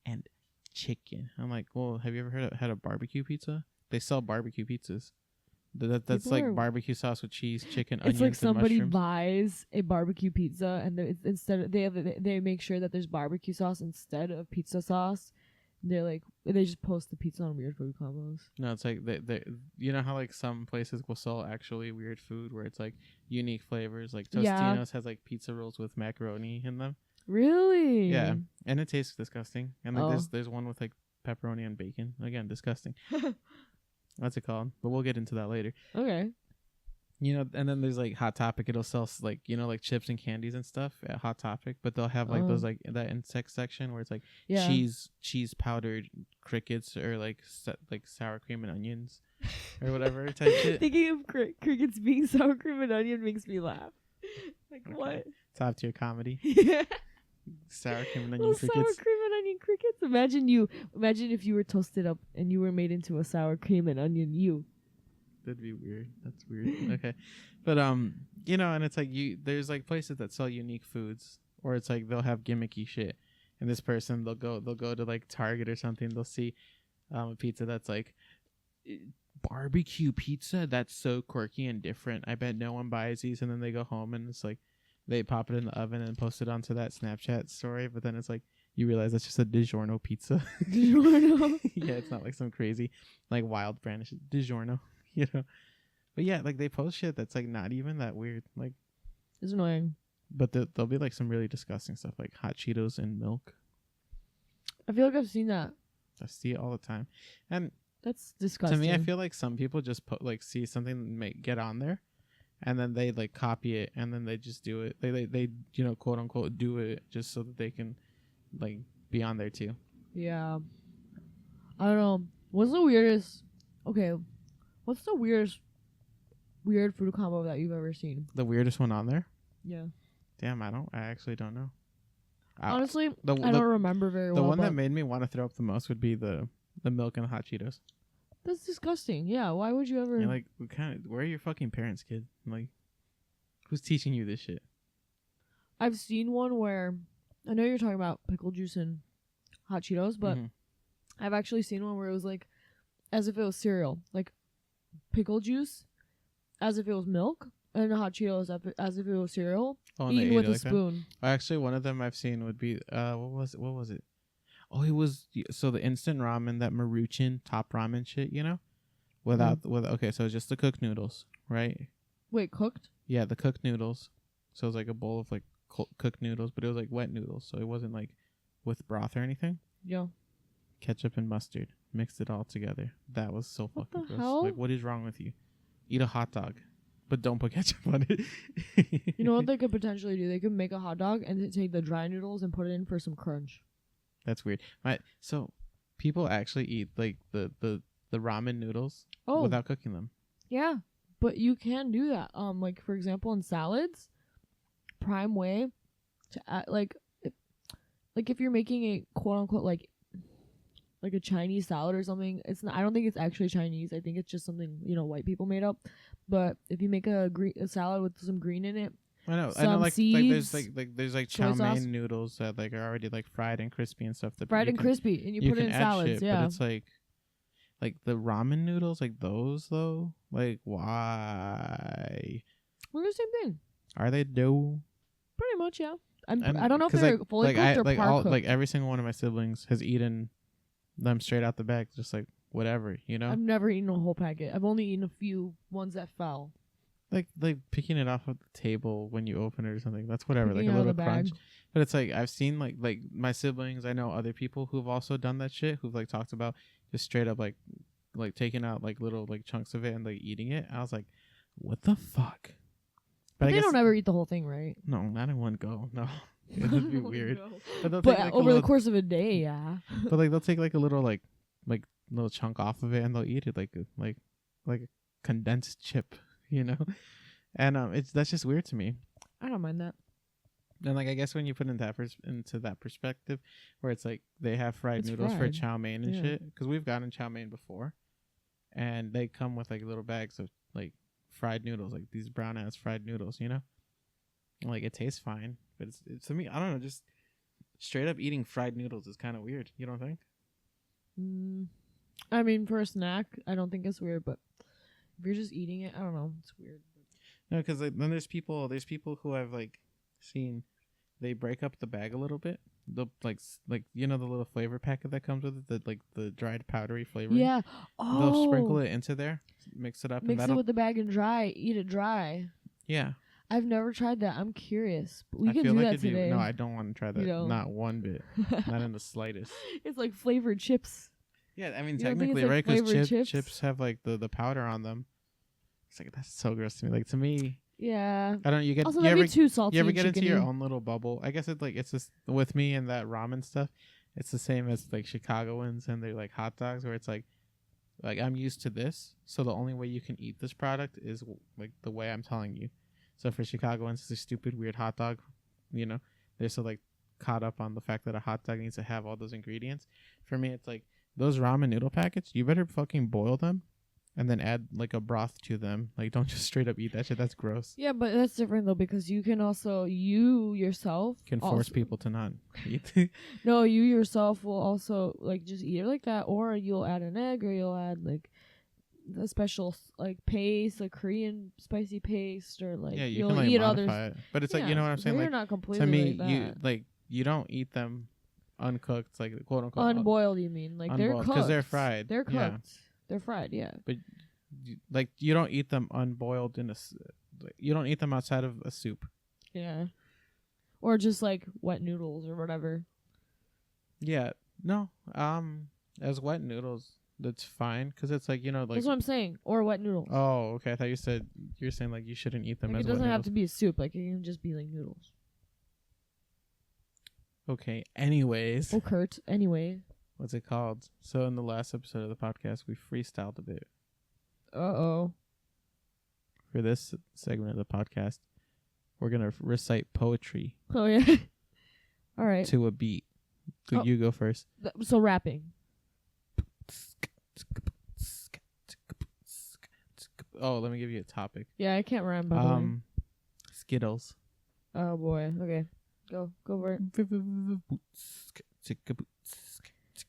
[SPEAKER 1] and chicken. I'm like, well, have you ever had a barbecue pizza? They sell barbecue pizzas. That's
[SPEAKER 2] people
[SPEAKER 1] like
[SPEAKER 2] are
[SPEAKER 1] barbecue sauce with cheese, chicken,
[SPEAKER 2] It's like
[SPEAKER 1] onions, and
[SPEAKER 2] somebody
[SPEAKER 1] mushrooms.
[SPEAKER 2] buys a barbecue pizza and they make sure that there's barbecue sauce instead of pizza sauce. They're like they just post the pizza on weird food combos.
[SPEAKER 1] No, it's like you know how like some places will sell actually weird food where it's like unique flavors. Like Tostino's
[SPEAKER 2] Yeah.
[SPEAKER 1] has like pizza rolls with macaroni in them.
[SPEAKER 2] Really?
[SPEAKER 1] Yeah, and it tastes disgusting. And like
[SPEAKER 2] Oh.
[SPEAKER 1] there's one with like pepperoni and bacon. Again, disgusting. What's it called? But we'll get into that later.
[SPEAKER 2] Okay.
[SPEAKER 1] You know, and then there's like Hot Topic. It'll sell like like chips and candies and stuff at Hot Topic, but they'll have like those like that insect section where it's like
[SPEAKER 2] Yeah.
[SPEAKER 1] cheese powdered crickets or like like sour cream and onions or whatever type shit.
[SPEAKER 2] Thinking of crickets being sour cream and onion makes me laugh. Like
[SPEAKER 1] Okay.
[SPEAKER 2] what?
[SPEAKER 1] Top tier comedy.
[SPEAKER 2] Yeah.
[SPEAKER 1] Sour cream and onion
[SPEAKER 2] Little
[SPEAKER 1] crickets.
[SPEAKER 2] sour cream and onion crickets. Imagine if you were toasted up and you were made into a sour cream and onion you.
[SPEAKER 1] That'd be weird. That's weird. Okay. But and it's like there's like places that sell unique foods, or it's like they'll have gimmicky shit. And this person they'll go to like Target or something, they'll see a pizza that's like barbecue pizza, that's so quirky and different. I bet no one buys these, and then they go home and it's like they pop it in the oven and post it onto that Snapchat story, but then it's like you realize that's just a DiGiorno pizza.
[SPEAKER 2] DiGiorno.
[SPEAKER 1] Yeah, it's not like some crazy like wild brand. It's just DiGiorno. But yeah, like they post shit that's like not even that weird, like
[SPEAKER 2] It's annoying.
[SPEAKER 1] but there'll be like some really disgusting stuff like hot Cheetos and milk.
[SPEAKER 2] I feel like I've seen that.
[SPEAKER 1] I see it all the time, and
[SPEAKER 2] That's disgusting.
[SPEAKER 1] to me I feel like some people just see something and get on there, and then they like copy it, and then they just do it, they quote unquote do it just so that they can like be on there too.
[SPEAKER 2] Yeah. I don't know. What's the weirdest weird food combo that you've ever seen?
[SPEAKER 1] The weirdest one on there?
[SPEAKER 2] Yeah.
[SPEAKER 1] Damn, I actually don't know.
[SPEAKER 2] Honestly,
[SPEAKER 1] I
[SPEAKER 2] don't remember very well.
[SPEAKER 1] The one that made me want to throw up the most would be the milk and the hot Cheetos.
[SPEAKER 2] That's disgusting. Yeah, why would you ever?
[SPEAKER 1] You're like, where are your fucking parents, kid? Like, who's teaching you this shit?
[SPEAKER 2] I've seen one where I know you're talking about pickle juice and hot Cheetos, but I've actually seen one where it was like as if it was cereal, like pickle juice as if it was milk, and the hot Cheetos as if it was cereal, eaten with a spoon.
[SPEAKER 1] Actually, one of them I've seen would be what was it? Oh, it was the instant ramen, that Maruchan top ramen shit, okay, so it's just the cooked noodles, right?
[SPEAKER 2] Wait, cooked?
[SPEAKER 1] Yeah, the cooked noodles. So it was like a bowl of like cooked noodles, but it was like wet noodles, so it wasn't like with broth or anything.
[SPEAKER 2] Yeah.
[SPEAKER 1] Ketchup and mustard, mixed it all together. That was so
[SPEAKER 2] What
[SPEAKER 1] fucking
[SPEAKER 2] the
[SPEAKER 1] gross.
[SPEAKER 2] hell?
[SPEAKER 1] Like, what is wrong with you? Eat a hot dog, but don't put ketchup on it.
[SPEAKER 2] You know what they could potentially do? They could make a hot dog and take the dry noodles and put it in for some crunch.
[SPEAKER 1] That's weird. So people actually eat like the ramen noodles without cooking them.
[SPEAKER 2] Yeah, but you can do that. Like for example, in salads, prime way to add like if you're making a quote unquote like a Chinese salad or something. It's not. I don't think it's actually Chinese. I think it's just something white people made up. But if you make a salad with some green in it,
[SPEAKER 1] I know like
[SPEAKER 2] seeds,
[SPEAKER 1] there's like chow mein noodles that like are already like fried and crispy and stuff.
[SPEAKER 2] Fried and crispy, and you put it in salads.
[SPEAKER 1] Shit,
[SPEAKER 2] yeah,
[SPEAKER 1] but it's like the ramen noodles, like those though. Like why?
[SPEAKER 2] We're the same thing.
[SPEAKER 1] Are they dough?
[SPEAKER 2] Pretty much, yeah. I don't know if they're fully cooked or part cooked.
[SPEAKER 1] Like every single one of my siblings has eaten them straight out the bag, just like whatever,
[SPEAKER 2] I've never eaten a whole packet. I've only eaten a few ones that fell.
[SPEAKER 1] Like picking it off of the table when you open it or something. That's whatever, like a little crunch. But it's like I've seen like my siblings. I know other people who've also done that shit. Who've like talked about just straight up like taking out like little like chunks of it and like eating it. I was like, what the fuck?
[SPEAKER 2] But they don't ever eat the whole thing, right?
[SPEAKER 1] No, not in one go. No, it would be weird.
[SPEAKER 2] No. But take, over the course of a day, yeah.
[SPEAKER 1] But like they'll take like a little like little chunk off of it and they'll eat it like a condensed chip, and that's just weird to me.
[SPEAKER 2] I don't mind that.
[SPEAKER 1] And like I guess when you put into that perspective, where it's like they have fried noodles for chow mein and shit, because we've gotten chow mein before, and they come with like little bags of like fried noodles, like these brown ass fried noodles, you know? Like it tastes fine, but it's to me, I don't know, just straight up eating fried noodles is kind of weird. You don't think?
[SPEAKER 2] I mean, for a snack, I don't think it's weird, but if you're just eating it, I don't know, it's weird.
[SPEAKER 1] No, because like, then there's people who I've like seen, they break up the bag a little bit. The like you know the little flavor packet that comes with it, the dried powdery flavor.
[SPEAKER 2] Yeah.
[SPEAKER 1] They'll sprinkle it into there, mix it up,
[SPEAKER 2] mix it with the bag and eat it dry.
[SPEAKER 1] Yeah.
[SPEAKER 2] I've never tried that. I'm curious. But we can
[SPEAKER 1] feel
[SPEAKER 2] do
[SPEAKER 1] like
[SPEAKER 2] that today.
[SPEAKER 1] No, I don't want to try that. Not one bit. Not in the slightest.
[SPEAKER 2] It's like flavored chips.
[SPEAKER 1] Yeah, I mean,
[SPEAKER 2] You don't think
[SPEAKER 1] technically,
[SPEAKER 2] it's
[SPEAKER 1] right?
[SPEAKER 2] like
[SPEAKER 1] Because
[SPEAKER 2] flavored
[SPEAKER 1] chips have like the powder on them. It's like that's so gross to me. Like to me,
[SPEAKER 2] yeah.
[SPEAKER 1] I don't. You get
[SPEAKER 2] also
[SPEAKER 1] you ever
[SPEAKER 2] too salty.
[SPEAKER 1] You ever get into your own little bubble? I guess it's just with me and that ramen stuff. It's the same as like Chicagoans and they're like hot dogs, where it's like I'm used to this, so the only way you can eat this product is like the way I'm telling you. So for Chicagoans, it's a stupid weird hot dog. You know, they're so like caught up on the fact that a hot dog needs to have all those ingredients. For me, it's like those ramen noodle packets. You better fucking boil them, and then add like a broth to them. Like don't just straight up eat that shit. That's gross.
[SPEAKER 2] Yeah, but that's different though, because you can also you yourself
[SPEAKER 1] can force people to not eat.
[SPEAKER 2] No, you yourself will also like just eat it like that, or you'll add an egg, or you'll add like a special like paste, like Korean spicy paste, or like
[SPEAKER 1] you
[SPEAKER 2] you'll
[SPEAKER 1] can like
[SPEAKER 2] eat
[SPEAKER 1] modify
[SPEAKER 2] others.
[SPEAKER 1] it. But it's like, you know what I'm saying?
[SPEAKER 2] You're
[SPEAKER 1] Like
[SPEAKER 2] not completely
[SPEAKER 1] to me,
[SPEAKER 2] like that.
[SPEAKER 1] you don't eat them uncooked, like quote unquote
[SPEAKER 2] unboiled. You mean like they're cooked
[SPEAKER 1] because they're fried.
[SPEAKER 2] They're cooked.
[SPEAKER 1] Yeah.
[SPEAKER 2] They're fried. Yeah.
[SPEAKER 1] But like you don't eat them unboiled you don't eat them outside of a soup.
[SPEAKER 2] Yeah. Or just like wet noodles or whatever.
[SPEAKER 1] Yeah. No. As wet noodles, that's fine because it's like, you know, like
[SPEAKER 2] that's what I'm saying. Or wet noodles.
[SPEAKER 1] Oh, okay. I thought you're saying like you shouldn't eat them
[SPEAKER 2] like
[SPEAKER 1] as
[SPEAKER 2] it doesn't
[SPEAKER 1] wet
[SPEAKER 2] have
[SPEAKER 1] noodles.
[SPEAKER 2] to be a soup. Like it can just be like noodles.
[SPEAKER 1] Okay. Anyways.
[SPEAKER 2] Oh, Kurt. Anyway.
[SPEAKER 1] What's it called? So in the last episode of the podcast, we freestyled a bit.
[SPEAKER 2] Uh-oh.
[SPEAKER 1] For this segment of the podcast, we're gonna recite poetry.
[SPEAKER 2] Oh yeah. All right.
[SPEAKER 1] To a beat. You go first.
[SPEAKER 2] So rapping.
[SPEAKER 1] Oh, let me give you a topic.
[SPEAKER 2] Yeah, I can't rhyme, by the way.
[SPEAKER 1] Skittles.
[SPEAKER 2] Oh boy. Okay. Go for it.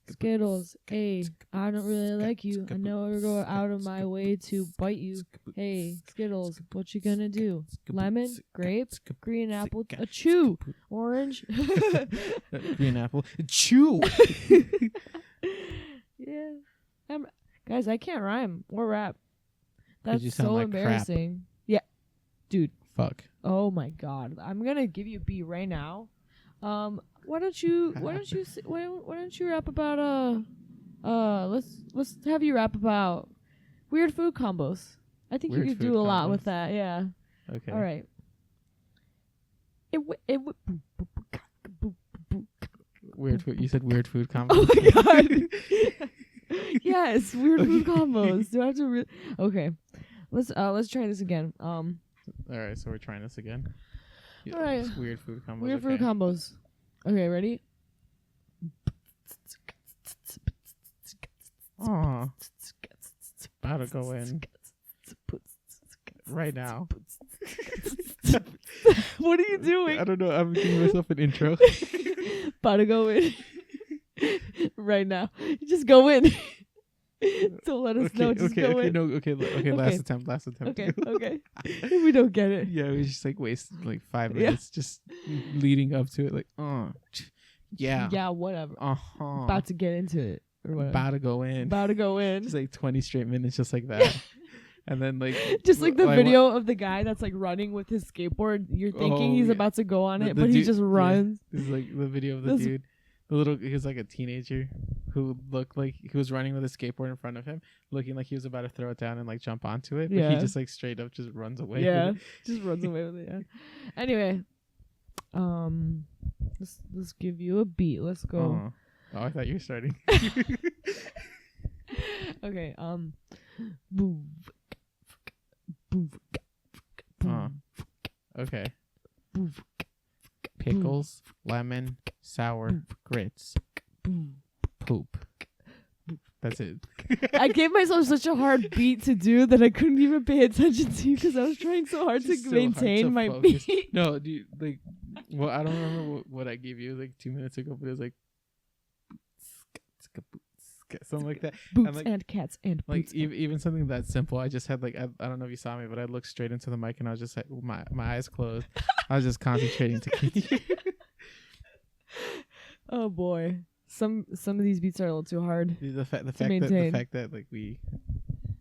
[SPEAKER 2] Skittles. Hey, I don't really like you. I never go out of my way to bite you. Hey, Skittles, what you gonna do? Lemon, grape, green apple, a chew, orange.
[SPEAKER 1] Green apple, chew.
[SPEAKER 2] Yeah. Guys, I can't rhyme or rap. That's
[SPEAKER 1] you sound
[SPEAKER 2] so
[SPEAKER 1] like
[SPEAKER 2] embarrassing. Crap. Yeah. Dude.
[SPEAKER 1] Fuck.
[SPEAKER 2] Oh my god. I'm gonna give you a beat right now. Why don't you rap about let's have you rap about weird food combos. I think you could do a lot with that. Yeah.
[SPEAKER 1] Okay.
[SPEAKER 2] All right.
[SPEAKER 1] Weird food. You said weird food combos.
[SPEAKER 2] Oh my god. Yes, weird food combos. Do I have to? Okay. Let's try this again.
[SPEAKER 1] All right, so we're trying this again.
[SPEAKER 2] All right.
[SPEAKER 1] Weird food combos.
[SPEAKER 2] Weird food combos. Okay, ready?
[SPEAKER 1] Aw. About to go in right now.
[SPEAKER 2] What are you doing?
[SPEAKER 1] I don't know. I'm giving myself an intro.
[SPEAKER 2] About to go in right now. Just go in. Don't let us know. Just go in.
[SPEAKER 1] Okay. Last attempt.
[SPEAKER 2] Okay. We don't get it.
[SPEAKER 1] Yeah, we just like waste like 5 minutes just leading up to it. Like, yeah.
[SPEAKER 2] Yeah, whatever.
[SPEAKER 1] Uh-huh.
[SPEAKER 2] About to get into it. Or whatever.
[SPEAKER 1] About to go in. Just like 20 straight minutes just like that. And then like
[SPEAKER 2] just like the video of the guy that's like running with his skateboard. You're thinking he's about to go on it, but he just runs.
[SPEAKER 1] Yeah. This is like the video of the dude. He was like a teenager who looked like he was running with a skateboard in front of him, looking like he was about to throw it down and like jump onto it. But he just like straight up just runs away.
[SPEAKER 2] Yeah, just runs away with it. Yeah. Anyway, let's give you a beat. Let's go.
[SPEAKER 1] Oh, I thought you were starting.
[SPEAKER 2] Okay.
[SPEAKER 1] Okay. Pickles, lemon, sour, grits, poop, That's it.
[SPEAKER 2] I gave myself such a hard beat to do that I couldn't even pay attention to because I was trying so hard to
[SPEAKER 1] It's so
[SPEAKER 2] maintain
[SPEAKER 1] hard to
[SPEAKER 2] my
[SPEAKER 1] focus.
[SPEAKER 2] beat.
[SPEAKER 1] No, dude, like, well, I don't remember what I gave you like 2 minutes ago, but it was like something like that.
[SPEAKER 2] Boots
[SPEAKER 1] like-
[SPEAKER 2] and cats and
[SPEAKER 1] Like
[SPEAKER 2] boots.
[SPEAKER 1] even something that simple. I just had like I don't know if you saw me, but I looked straight into the mic and I was just like my eyes closed. I was just concentrating to keep.
[SPEAKER 2] Oh boy, some of these beats are a little too hard.
[SPEAKER 1] the fact
[SPEAKER 2] maintain.
[SPEAKER 1] that like we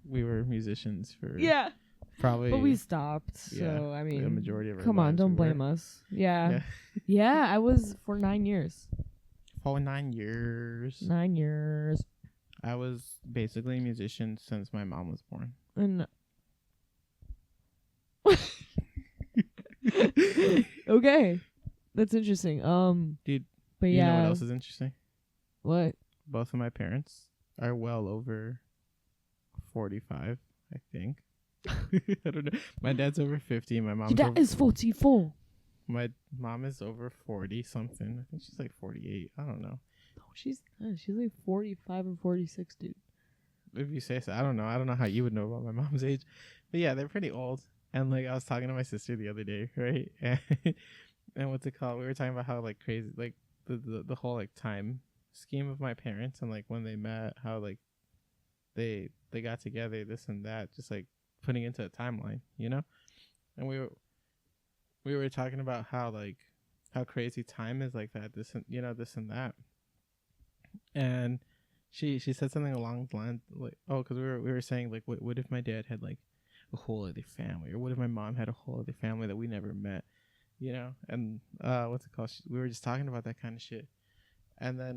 [SPEAKER 1] were musicians for
[SPEAKER 2] Yeah,
[SPEAKER 1] probably
[SPEAKER 2] but we stopped.
[SPEAKER 1] yeah,
[SPEAKER 2] So I mean,
[SPEAKER 1] the majority of our
[SPEAKER 2] come on,
[SPEAKER 1] lives
[SPEAKER 2] don't
[SPEAKER 1] we
[SPEAKER 2] blame
[SPEAKER 1] were.
[SPEAKER 2] us. Yeah.
[SPEAKER 1] Yeah.
[SPEAKER 2] Yeah, I was for 9 years.
[SPEAKER 1] For 9 years.
[SPEAKER 2] 9 years.
[SPEAKER 1] I was basically a musician since my mom was born.
[SPEAKER 2] And okay, that's interesting.
[SPEAKER 1] Dude,
[SPEAKER 2] but
[SPEAKER 1] you
[SPEAKER 2] yeah,
[SPEAKER 1] know what else is interesting?
[SPEAKER 2] what?
[SPEAKER 1] Both of my parents are well over 45, I think. I don't know. My dad's over 50. My mom's
[SPEAKER 2] That is 44.
[SPEAKER 1] my mom is over 40 something. I think she's like 48. I don't know.
[SPEAKER 2] No, she's like 45 and 46, dude.
[SPEAKER 1] If you say so, I don't know. I don't know how you would know about my mom's age, but yeah, they're pretty old. And like I was talking to my sister the other day, right? And what's it called? We were talking about how like crazy, like the whole like time scheme of my parents and like when they met, how like they got together, this and that, just like putting into a timeline, you know. And we were talking about how crazy time is like that, this and this and that. And she said something along the line like, oh, because we were saying like, what if my dad had like a whole other family, or what if my mom had a whole other family that we never met, you know? And what's it called? We were just talking about that kind of shit. And then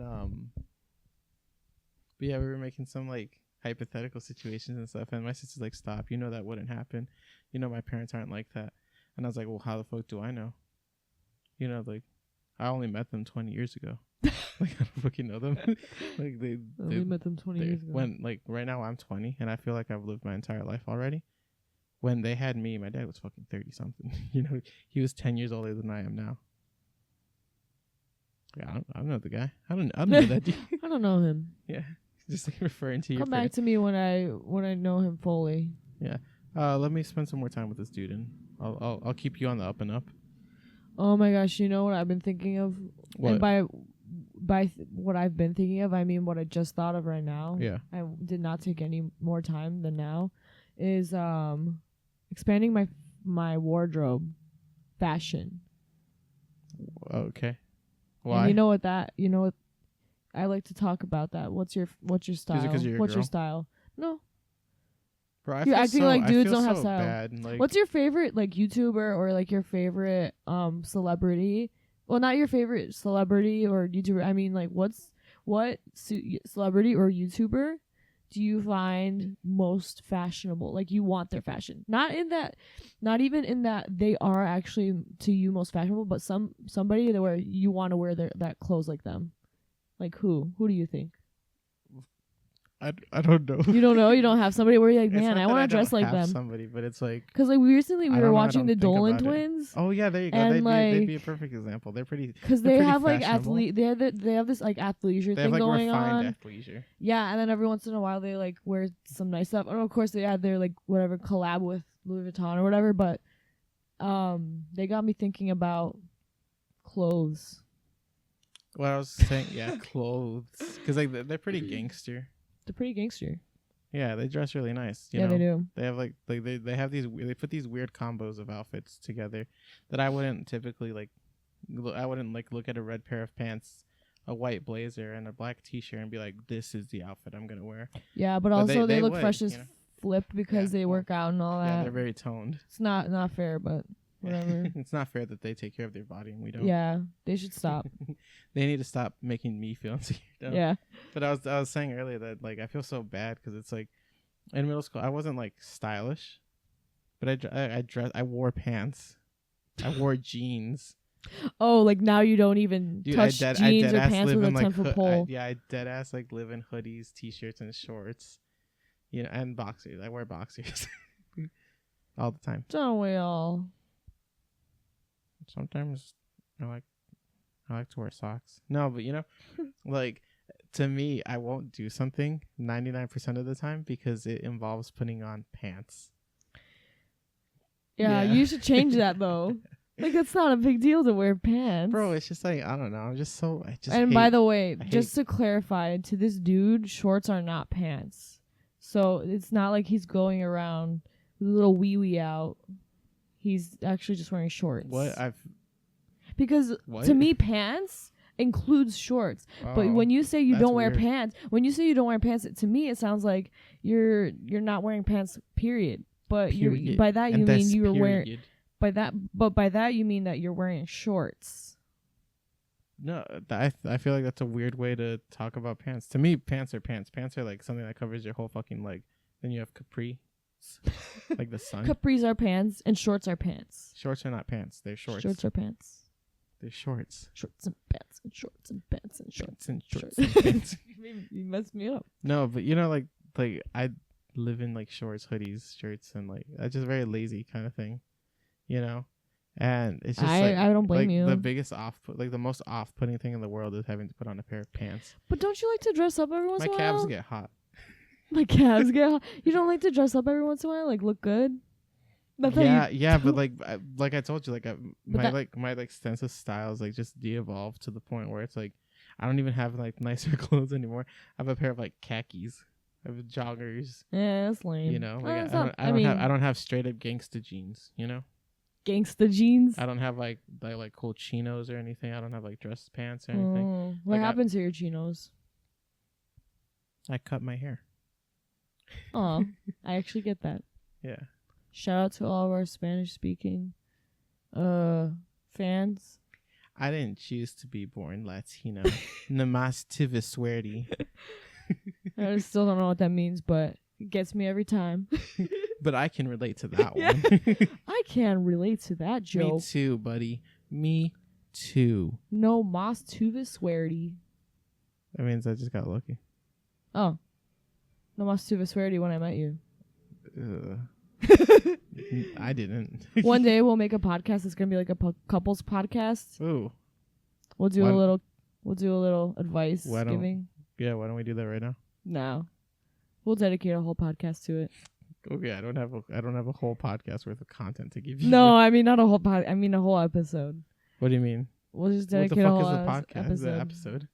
[SPEAKER 1] but yeah, we were making some like hypothetical situations and stuff, and my sister's like, stop, that wouldn't happen, my parents aren't like that. And I was like, well, how the fuck do I know? Like I only met them 20 years ago. Like I don't fucking know them. Like they
[SPEAKER 2] We met them 20 years ago.
[SPEAKER 1] when like right now I'm 20 and I feel like I've lived my entire life already. When they had me, my dad was fucking 30 something. He was 10 years older than I am now. Yeah, I don't know the guy. I don't know that dude.
[SPEAKER 2] I don't know him.
[SPEAKER 1] Yeah, just like referring to you.
[SPEAKER 2] Come back to me when I know him fully.
[SPEAKER 1] Yeah. Let me spend some more time with this dude, and I'll keep you on the up and up.
[SPEAKER 2] Oh my gosh, you know what I've been thinking of?
[SPEAKER 1] What?
[SPEAKER 2] And by what I've been thinking of, I mean what I just thought of right now.
[SPEAKER 1] Yeah.
[SPEAKER 2] I did not take any more time than now. Is expanding my wardrobe, fashion.
[SPEAKER 1] Okay. Why?
[SPEAKER 2] And you know what I like to talk about that. What's your style?
[SPEAKER 1] Is it 'cause you're a
[SPEAKER 2] What's your
[SPEAKER 1] girl?
[SPEAKER 2] style? No.
[SPEAKER 1] Bro, I
[SPEAKER 2] You're
[SPEAKER 1] feel
[SPEAKER 2] acting
[SPEAKER 1] so,
[SPEAKER 2] like
[SPEAKER 1] I
[SPEAKER 2] dudes
[SPEAKER 1] feel
[SPEAKER 2] don't have
[SPEAKER 1] so
[SPEAKER 2] style.
[SPEAKER 1] bad, and, like,
[SPEAKER 2] What's your favorite like YouTuber or like your favorite celebrity? Well, not your favorite celebrity or YouTuber. I mean, like what celebrity or YouTuber do you find most fashionable? Like you want their fashion. Not even in that they are actually to you most fashionable, but somebody that where you want to wear that clothes like them. Like who? Who do you think?
[SPEAKER 1] I don't know.
[SPEAKER 2] You don't know? You don't have somebody where you're like,
[SPEAKER 1] It's
[SPEAKER 2] man,
[SPEAKER 1] not
[SPEAKER 2] I
[SPEAKER 1] that
[SPEAKER 2] want to dress
[SPEAKER 1] don't
[SPEAKER 2] like
[SPEAKER 1] have
[SPEAKER 2] them.
[SPEAKER 1] somebody, but it's like,
[SPEAKER 2] Because like recently we
[SPEAKER 1] I
[SPEAKER 2] were
[SPEAKER 1] don't know, I
[SPEAKER 2] watching the
[SPEAKER 1] don't think
[SPEAKER 2] Dolan
[SPEAKER 1] about it.
[SPEAKER 2] twins.
[SPEAKER 1] oh yeah, there you go.
[SPEAKER 2] And,
[SPEAKER 1] They'd be a
[SPEAKER 2] like-
[SPEAKER 1] perfect example. They're pretty.
[SPEAKER 2] Because
[SPEAKER 1] They're
[SPEAKER 2] they
[SPEAKER 1] pretty
[SPEAKER 2] have like
[SPEAKER 1] fashionable.
[SPEAKER 2] they have this like athleisure
[SPEAKER 1] They have
[SPEAKER 2] thing
[SPEAKER 1] like
[SPEAKER 2] going
[SPEAKER 1] refined
[SPEAKER 2] on.
[SPEAKER 1] athleisure.
[SPEAKER 2] Yeah, and then every once in a while they like wear some nice stuff. And of course they had their like whatever collab with Louis Vuitton or whatever. But they got me thinking about clothes.
[SPEAKER 1] What I was saying, yeah, clothes, because like they're pretty gangster.
[SPEAKER 2] They're pretty gangster.
[SPEAKER 1] Yeah, they dress really nice. You
[SPEAKER 2] Yeah,
[SPEAKER 1] know?
[SPEAKER 2] they do.
[SPEAKER 1] They have like they have they put these weird combos of outfits together that I wouldn't typically like. I wouldn't like look at a red pair of pants, a white blazer, and a black T-shirt and be like, "This is the outfit I'm gonna wear."
[SPEAKER 2] Yeah, but
[SPEAKER 1] But
[SPEAKER 2] also they look
[SPEAKER 1] would,
[SPEAKER 2] fresh as
[SPEAKER 1] you know?
[SPEAKER 2] flip because
[SPEAKER 1] Yeah,
[SPEAKER 2] they
[SPEAKER 1] well,
[SPEAKER 2] work out and all
[SPEAKER 1] Yeah,
[SPEAKER 2] that.
[SPEAKER 1] they're very toned.
[SPEAKER 2] It's not fair, but whatever.
[SPEAKER 1] It's not fair that they take care of their body and we don't.
[SPEAKER 2] Yeah, they should stop.
[SPEAKER 1] They need to stop making me feel insecure.
[SPEAKER 2] Yeah.
[SPEAKER 1] But I was saying earlier that like I feel so bad because it's like in middle school I wasn't like stylish, but I wore pants, I wore jeans.
[SPEAKER 2] Oh, like now you don't even
[SPEAKER 1] Dude,
[SPEAKER 2] touch
[SPEAKER 1] I
[SPEAKER 2] jeans or
[SPEAKER 1] deadass
[SPEAKER 2] pants
[SPEAKER 1] live
[SPEAKER 2] with a
[SPEAKER 1] in, like,
[SPEAKER 2] 10-foot pole.
[SPEAKER 1] I dead ass like live in hoodies, t-shirts, and shorts, and boxers. I wear boxers all the time.
[SPEAKER 2] Don't we all?
[SPEAKER 1] Sometimes I like to wear socks. No, but like to me, I won't do something 99% of the time because it involves putting on pants.
[SPEAKER 2] Yeah, you should change that though. Like, it's not a big deal to wear pants.
[SPEAKER 1] Bro, it's just like, I don't know.
[SPEAKER 2] By the way, just to clarify, to this dude, shorts are not pants. So it's not like he's going around with a little wee-wee out. He's actually just wearing shorts. Because to me, pants includes shorts. But when you say you don't wear pants, to me it sounds like you're not wearing pants, period. But by that you mean you were wearing by that you mean that you're wearing shorts.
[SPEAKER 1] No, I feel like that's a weird way to talk about pants. To me, pants are pants. Pants are like something that covers your whole fucking leg. Then you have capri, like the sun.
[SPEAKER 2] Capris are pants and shorts are pants.
[SPEAKER 1] Shorts are not pants. They're shorts.
[SPEAKER 2] Shorts are pants.
[SPEAKER 1] They're shorts.
[SPEAKER 2] Shorts and pants and shorts and pants and shorts and shorts. You messed me up.
[SPEAKER 1] No, but you know, like I live in like shorts, hoodies, shirts, and like that's just a very lazy kind of thing, you know. And it's just
[SPEAKER 2] I don't blame you.
[SPEAKER 1] The biggest the most off-putting thing in the world is having to put on a pair of pants.
[SPEAKER 2] But don't you like to dress up every once in a while?
[SPEAKER 1] My calves get hot.
[SPEAKER 2] My calves get hot. You don't like to dress up every once in a while, like look good?
[SPEAKER 1] But like I told you, like my sense of style is like just de-evolved to the point where it's like I don't even have like nicer clothes anymore. I have a pair of like khakis. I have joggers.
[SPEAKER 2] Yeah, that's lame.
[SPEAKER 1] You know, like I don't have straight up gangsta jeans. You know,
[SPEAKER 2] gangsta jeans.
[SPEAKER 1] I don't have like cool chinos or anything. I don't have like dress pants or anything.
[SPEAKER 2] What happened to your chinos?
[SPEAKER 1] I cut my hair.
[SPEAKER 2] Oh, I actually get that.
[SPEAKER 1] Yeah.
[SPEAKER 2] Shout out to all of our Spanish speaking fans.
[SPEAKER 1] I didn't choose to be born Latino. Namas suerte.
[SPEAKER 2] I still don't know what that means, but it gets me every time.
[SPEAKER 1] But I can relate to that one.
[SPEAKER 2] I can relate to that joke.
[SPEAKER 1] Me too, buddy. Me too.
[SPEAKER 2] No mas tuve suerte.
[SPEAKER 1] That means I just got lucky.
[SPEAKER 2] Oh. No mas tuve suerte when I met you.
[SPEAKER 1] I didn't.
[SPEAKER 2] One day we'll make a podcast. It's gonna be like a couples podcast.
[SPEAKER 1] Ooh.
[SPEAKER 2] We'll do a little advice giving.
[SPEAKER 1] Yeah, why don't we do that right now?
[SPEAKER 2] No. We'll dedicate a whole podcast to it.
[SPEAKER 1] Okay, I don't have a whole podcast worth of content to give you.
[SPEAKER 2] No, I mean not a whole I mean a whole episode.
[SPEAKER 1] What do you mean?
[SPEAKER 2] We'll just dedicate a whole
[SPEAKER 1] episode.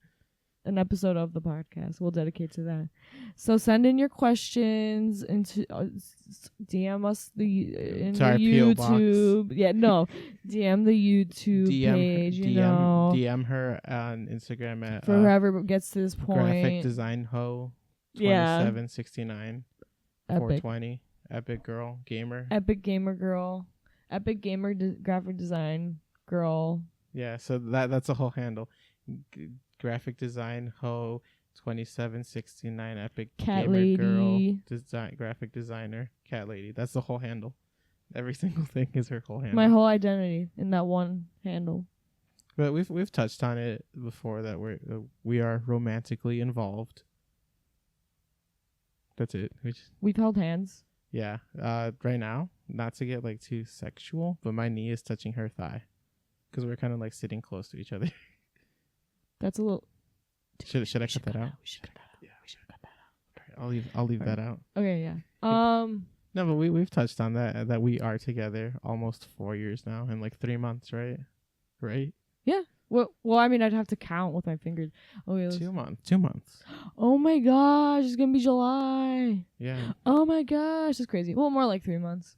[SPEAKER 2] An episode of the podcast we'll dedicate to that. So send in your questions into DM us in the YouTube. Yeah, no, DM the YouTube page.
[SPEAKER 1] DM her on Instagram at
[SPEAKER 2] for whoever gets to this point.
[SPEAKER 1] Graphic Design Ho 2769 420 Epic Girl Gamer.
[SPEAKER 2] Epic Gamer Girl. Epic Gamer Graphic Design Girl.
[SPEAKER 1] Yeah, so that's a whole handle. Graphic Design Ho 2769 Epic
[SPEAKER 2] Cat
[SPEAKER 1] Gamer
[SPEAKER 2] Lady.
[SPEAKER 1] Girl graphic designer Cat Lady. That's the whole handle. Every single thing is her whole handle.
[SPEAKER 2] My whole identity in that one handle.
[SPEAKER 1] But we've touched on it before that we are romantically involved. That's it.
[SPEAKER 2] We've held hands.
[SPEAKER 1] Yeah. Right now, not to get like too sexual, but my knee is touching her thigh because we're kind of like sitting close to each other.
[SPEAKER 2] That's a little.
[SPEAKER 1] Should I cut that out?
[SPEAKER 2] We should cut that out.
[SPEAKER 1] Yeah, we should cut that out. All right, I'll leave that out.
[SPEAKER 2] Okay, yeah.
[SPEAKER 1] No, but we've touched on that we are together almost 4 years now in like 3 months, right? Right?
[SPEAKER 2] Yeah. Well, I mean, I'd have to count with my fingers. Oh, yeah.
[SPEAKER 1] 2 months. 2 months.
[SPEAKER 2] Oh my gosh, it's gonna be July.
[SPEAKER 1] Yeah.
[SPEAKER 2] Oh my gosh, that's crazy. Well, more like 3 months.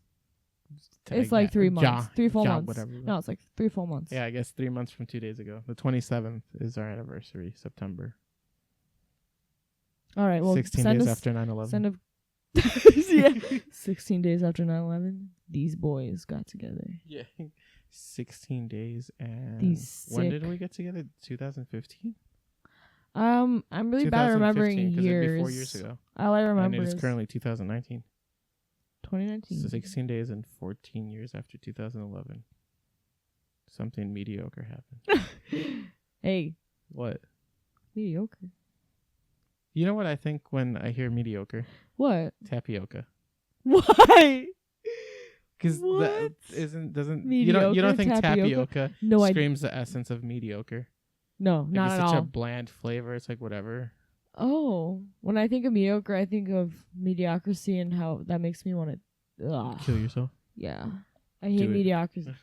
[SPEAKER 2] It's like 3 months. 3 full months.
[SPEAKER 1] Whatever.
[SPEAKER 2] No, it's like 3 full months.
[SPEAKER 1] Yeah, I guess 3 months from 2 days ago. The 27th is our anniversary, September.
[SPEAKER 2] All right. Well,
[SPEAKER 1] 16 days after 9/11.
[SPEAKER 2] Send a yeah. 16 days after 9/11, these boys got together.
[SPEAKER 1] Yeah. 16 days and
[SPEAKER 2] when
[SPEAKER 1] did we get together? 2015?
[SPEAKER 2] I'm really bad at remembering years.
[SPEAKER 1] It'd be 4 years ago.
[SPEAKER 2] All I remember
[SPEAKER 1] and it is currently 2019.
[SPEAKER 2] 2019.
[SPEAKER 1] So 16 days and 14 years after 2011. Something mediocre happened.
[SPEAKER 2] Hey.
[SPEAKER 1] What?
[SPEAKER 2] Mediocre.
[SPEAKER 1] You know what I think when I hear mediocre?
[SPEAKER 2] What?
[SPEAKER 1] Tapioca.
[SPEAKER 2] Why?
[SPEAKER 1] Because that doesn't
[SPEAKER 2] mediocre,
[SPEAKER 1] you don't think tapioca
[SPEAKER 2] no,
[SPEAKER 1] screams the essence of mediocre?
[SPEAKER 2] No, not
[SPEAKER 1] it's
[SPEAKER 2] at
[SPEAKER 1] such
[SPEAKER 2] all.
[SPEAKER 1] a bland flavor. It's like whatever.
[SPEAKER 2] Oh, when I think of mediocre, I think of mediocrity and how that makes me want to.
[SPEAKER 1] Kill yourself.
[SPEAKER 2] Yeah, I hate
[SPEAKER 1] Do it.
[SPEAKER 2] mediocrity.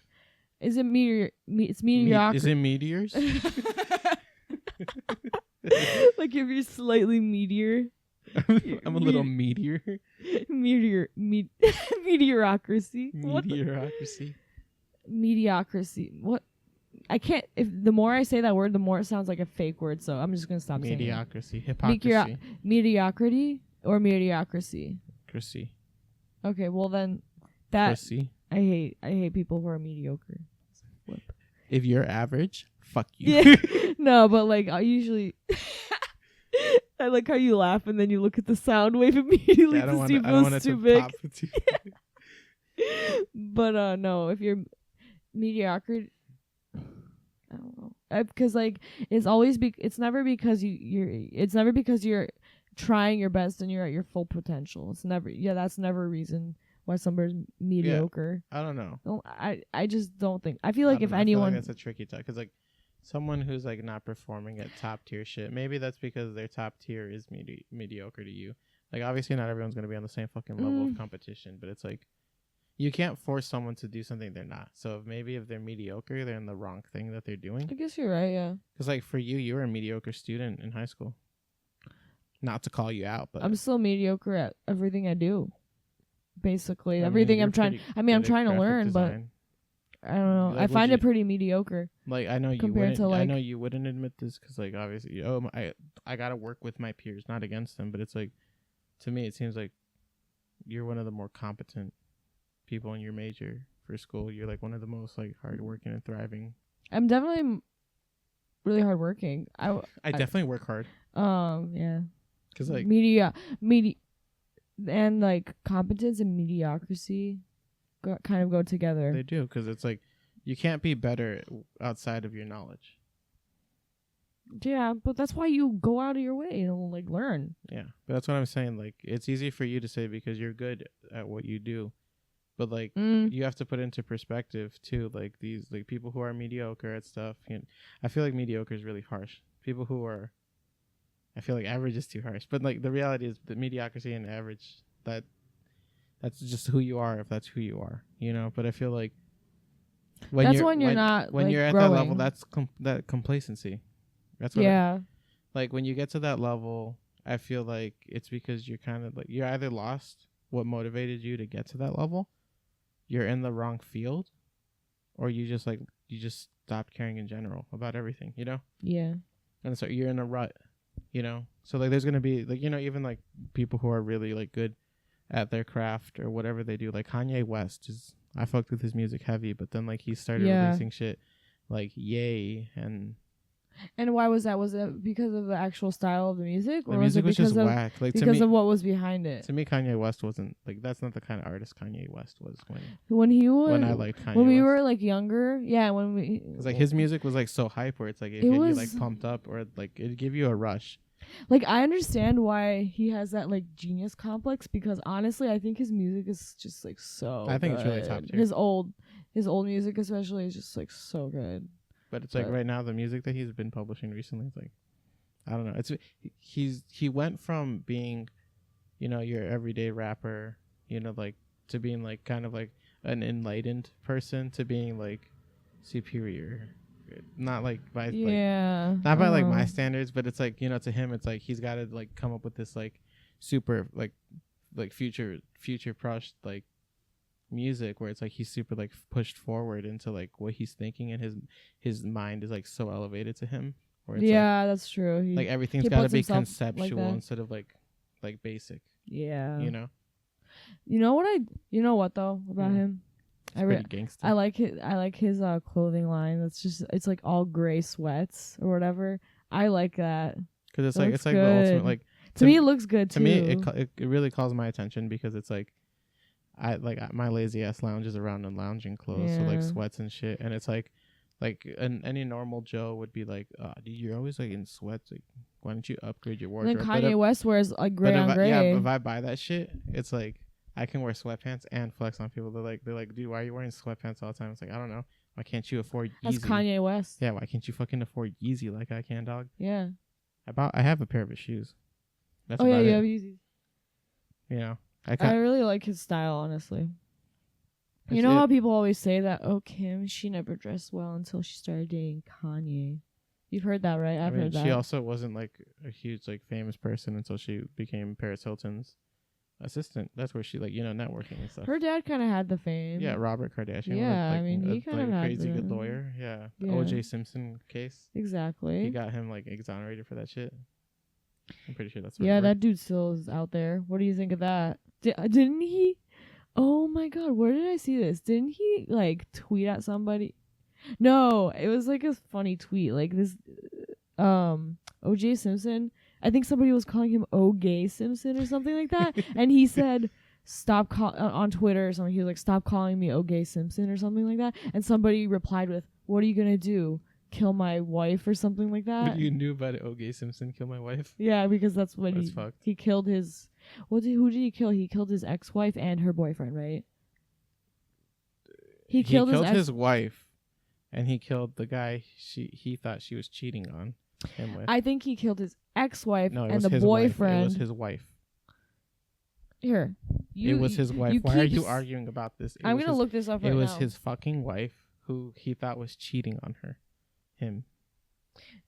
[SPEAKER 2] Is it it's
[SPEAKER 1] Is
[SPEAKER 2] mediocrity.
[SPEAKER 1] it meteors?
[SPEAKER 2] Like if you're slightly meteor.
[SPEAKER 1] I'm a little meteor.
[SPEAKER 2] Meteorocracy.
[SPEAKER 1] Meteorocracy.
[SPEAKER 2] Mediocrity. What? I can't. If the more I say that word, the more it sounds like a fake word. So I'm just gonna stop saying it.
[SPEAKER 1] Mediocrity. Hypocrisy.
[SPEAKER 2] Mediocrity or mediocrity.
[SPEAKER 1] Chrissy.
[SPEAKER 2] Okay, well then that
[SPEAKER 1] Chrissy.
[SPEAKER 2] I hate people who are mediocre. Flip.
[SPEAKER 1] If you're average, fuck you.
[SPEAKER 2] Yeah. No, but like I usually I like how you laugh and then you look at the sound wave immediately to see if it was too big. But no, if you're mediocre, I don't know. Because like it's always it's never because it's never because you're trying your best and you're at your full potential. It's never that's never a reason why somebody's mediocre.
[SPEAKER 1] Yeah, I don't know.
[SPEAKER 2] I just don't think. I feel like if anyone,
[SPEAKER 1] it's a tricky talk because like someone who's like not performing at top tier shit, maybe that's because their top tier is mediocre to you. Like obviously not everyone's gonna be on the same fucking level of competition, but it's like you can't force someone to do something they're not. So if they're mediocre, they're in the wrong thing that they're doing.
[SPEAKER 2] I guess you're right. Yeah.
[SPEAKER 1] Because like for you were a mediocre student in high school. Not to call you out, but
[SPEAKER 2] I'm still mediocre at everything I do. Basically, everything I'm trying. I'm trying to learn,
[SPEAKER 1] design.
[SPEAKER 2] but I don't know.
[SPEAKER 1] Like,
[SPEAKER 2] I find it pretty mediocre.
[SPEAKER 1] Like I know you
[SPEAKER 2] compared
[SPEAKER 1] wouldn't.
[SPEAKER 2] to, like,
[SPEAKER 1] I know you wouldn't admit this because like obviously, I gotta work with my peers, not against them. But it's like, to me, it seems like you're one of the more competent people in your major for school. You're like one of the most like hardworking and thriving.
[SPEAKER 2] I'm definitely really hardworking. I
[SPEAKER 1] definitely work hard.
[SPEAKER 2] Yeah.
[SPEAKER 1] Because like
[SPEAKER 2] and like competence and mediocrity kind of go together.
[SPEAKER 1] They do, because it's like you can't be better outside of your knowledge.
[SPEAKER 2] Yeah, but that's why you go out of your way and like learn.
[SPEAKER 1] Yeah, but that's what I'm saying. Like it's easy for you to say because you're good at what you do, but like you have to put into perspective too. Like these like people who are mediocre at stuff. I feel like mediocre is really harsh. People who are, I feel like average is too harsh. But like the reality is that mediocrity and average, that's just who you are if that's who you are, But I feel like when you're at
[SPEAKER 2] growing.
[SPEAKER 1] that level, that's that complacency. That's what like when you get to that level, I feel like it's because you're kind of like you're either lost what motivated you to get to that level, you're in the wrong field, or you just stopped caring in general about everything,
[SPEAKER 2] Yeah.
[SPEAKER 1] And so you're in a rut, So like there's gonna be like even like people who are really like good at their craft or whatever they do. Like Kanye West I fucked with his music heavy, but then like he started releasing shit like Yay
[SPEAKER 2] And why was that? Was it because of the actual style of the music, or
[SPEAKER 1] the music was just whack? Like
[SPEAKER 2] because of what was behind it?
[SPEAKER 1] To me, Kanye West wasn't like that's not the kind of artist Kanye West was
[SPEAKER 2] when
[SPEAKER 1] I liked Kanye.
[SPEAKER 2] When we
[SPEAKER 1] West.
[SPEAKER 2] were like younger, when we
[SPEAKER 1] because like his music was like so hype where it's like it get you like pumped up or like it'd give you a rush.
[SPEAKER 2] Like I understand why he has that like genius complex because honestly, I think his music is just like so.
[SPEAKER 1] I think
[SPEAKER 2] good.
[SPEAKER 1] It's really top tier.
[SPEAKER 2] His old music especially is just like so good.
[SPEAKER 1] But it's like right now the music that he's been publishing recently, it's like I don't know. It's he went from being, your everyday rapper, like to being like kind of like an enlightened person to being like superior. Not like by not by like my standards, but it's like, to him it's like he's gotta like come up with this like super like future push like music where it's like he's super like pushed forward into like what he's thinking and his mind is like so elevated to him where it's
[SPEAKER 2] that's true.
[SPEAKER 1] Like everything's got to be conceptual instead of like basic. You know
[SPEAKER 2] what though about him? I like his clothing line. It's like all gray sweats or whatever. I like that
[SPEAKER 1] because it's like the ultimate like
[SPEAKER 2] to me it looks good
[SPEAKER 1] to
[SPEAKER 2] too.
[SPEAKER 1] me it really calls my attention because it's like my lazy ass lounges around in lounging clothes, so like sweats and shit, and it's like any normal Joe would be like, dude, you're always like in sweats. Like, why don't you upgrade your wardrobe?
[SPEAKER 2] And then Kanye West wears like gray on gray.
[SPEAKER 1] Yeah, if I buy that shit, it's like I can wear sweatpants and flex on people. They're like, dude, why are you wearing sweatpants all the time? It's like I don't know. Why can't you afford Yeezy?
[SPEAKER 2] That's Kanye West.
[SPEAKER 1] Yeah, why can't you fucking afford Yeezy like I can, dog?
[SPEAKER 2] Yeah.
[SPEAKER 1] I have a pair of his shoes. That's
[SPEAKER 2] Oh yeah,
[SPEAKER 1] about
[SPEAKER 2] you
[SPEAKER 1] it.
[SPEAKER 2] have Yeezys.
[SPEAKER 1] You know,
[SPEAKER 2] I really like his style, honestly. You
[SPEAKER 1] It's
[SPEAKER 2] know
[SPEAKER 1] it.
[SPEAKER 2] how people always say that, oh, Kim, she never dressed well until she started dating Kanye. You've heard that, right? I've heard that.
[SPEAKER 1] She also wasn't like a huge like famous person until she became Paris Hilton's assistant. That's where she like networking and stuff.
[SPEAKER 2] Her dad kind of had the fame.
[SPEAKER 1] Yeah, Robert Kardashian.
[SPEAKER 2] Yeah,
[SPEAKER 1] like,
[SPEAKER 2] I mean, he kind of
[SPEAKER 1] a
[SPEAKER 2] had
[SPEAKER 1] crazy good
[SPEAKER 2] the-
[SPEAKER 1] lawyer. Yeah, the
[SPEAKER 2] Yeah.
[SPEAKER 1] O.J. Simpson case.
[SPEAKER 2] Exactly.
[SPEAKER 1] He got him like exonerated for that shit. I'm pretty sure that's
[SPEAKER 2] Yeah, that dude still is out there. What do you think of that? Didn't he? Oh my god, where did I see this? Didn't he like tweet at somebody? No, it was like a funny tweet. Like this OJ Simpson, I think somebody was calling him O-Gay Simpson or something like that. And he said, stop on Twitter or something. He was like, stop calling me O-Gay Simpson or something like that. And somebody replied with, what are you going to do? Kill my wife or something like that?
[SPEAKER 1] You knew about it, O.J. Simpson kill my wife?
[SPEAKER 2] Yeah, because that's what he killed his... who did he kill? He killed his ex-wife and her boyfriend, right? He killed
[SPEAKER 1] his wife, and he killed the guy he thought she was cheating on him with.
[SPEAKER 2] I think he killed his ex-wife and the
[SPEAKER 1] his
[SPEAKER 2] boyfriend.
[SPEAKER 1] Wife. It was his wife.
[SPEAKER 2] Here.
[SPEAKER 1] It was his wife. Why are you arguing about this?
[SPEAKER 2] I'm going to look this up right now.
[SPEAKER 1] It was his fucking wife who he thought was cheating on him.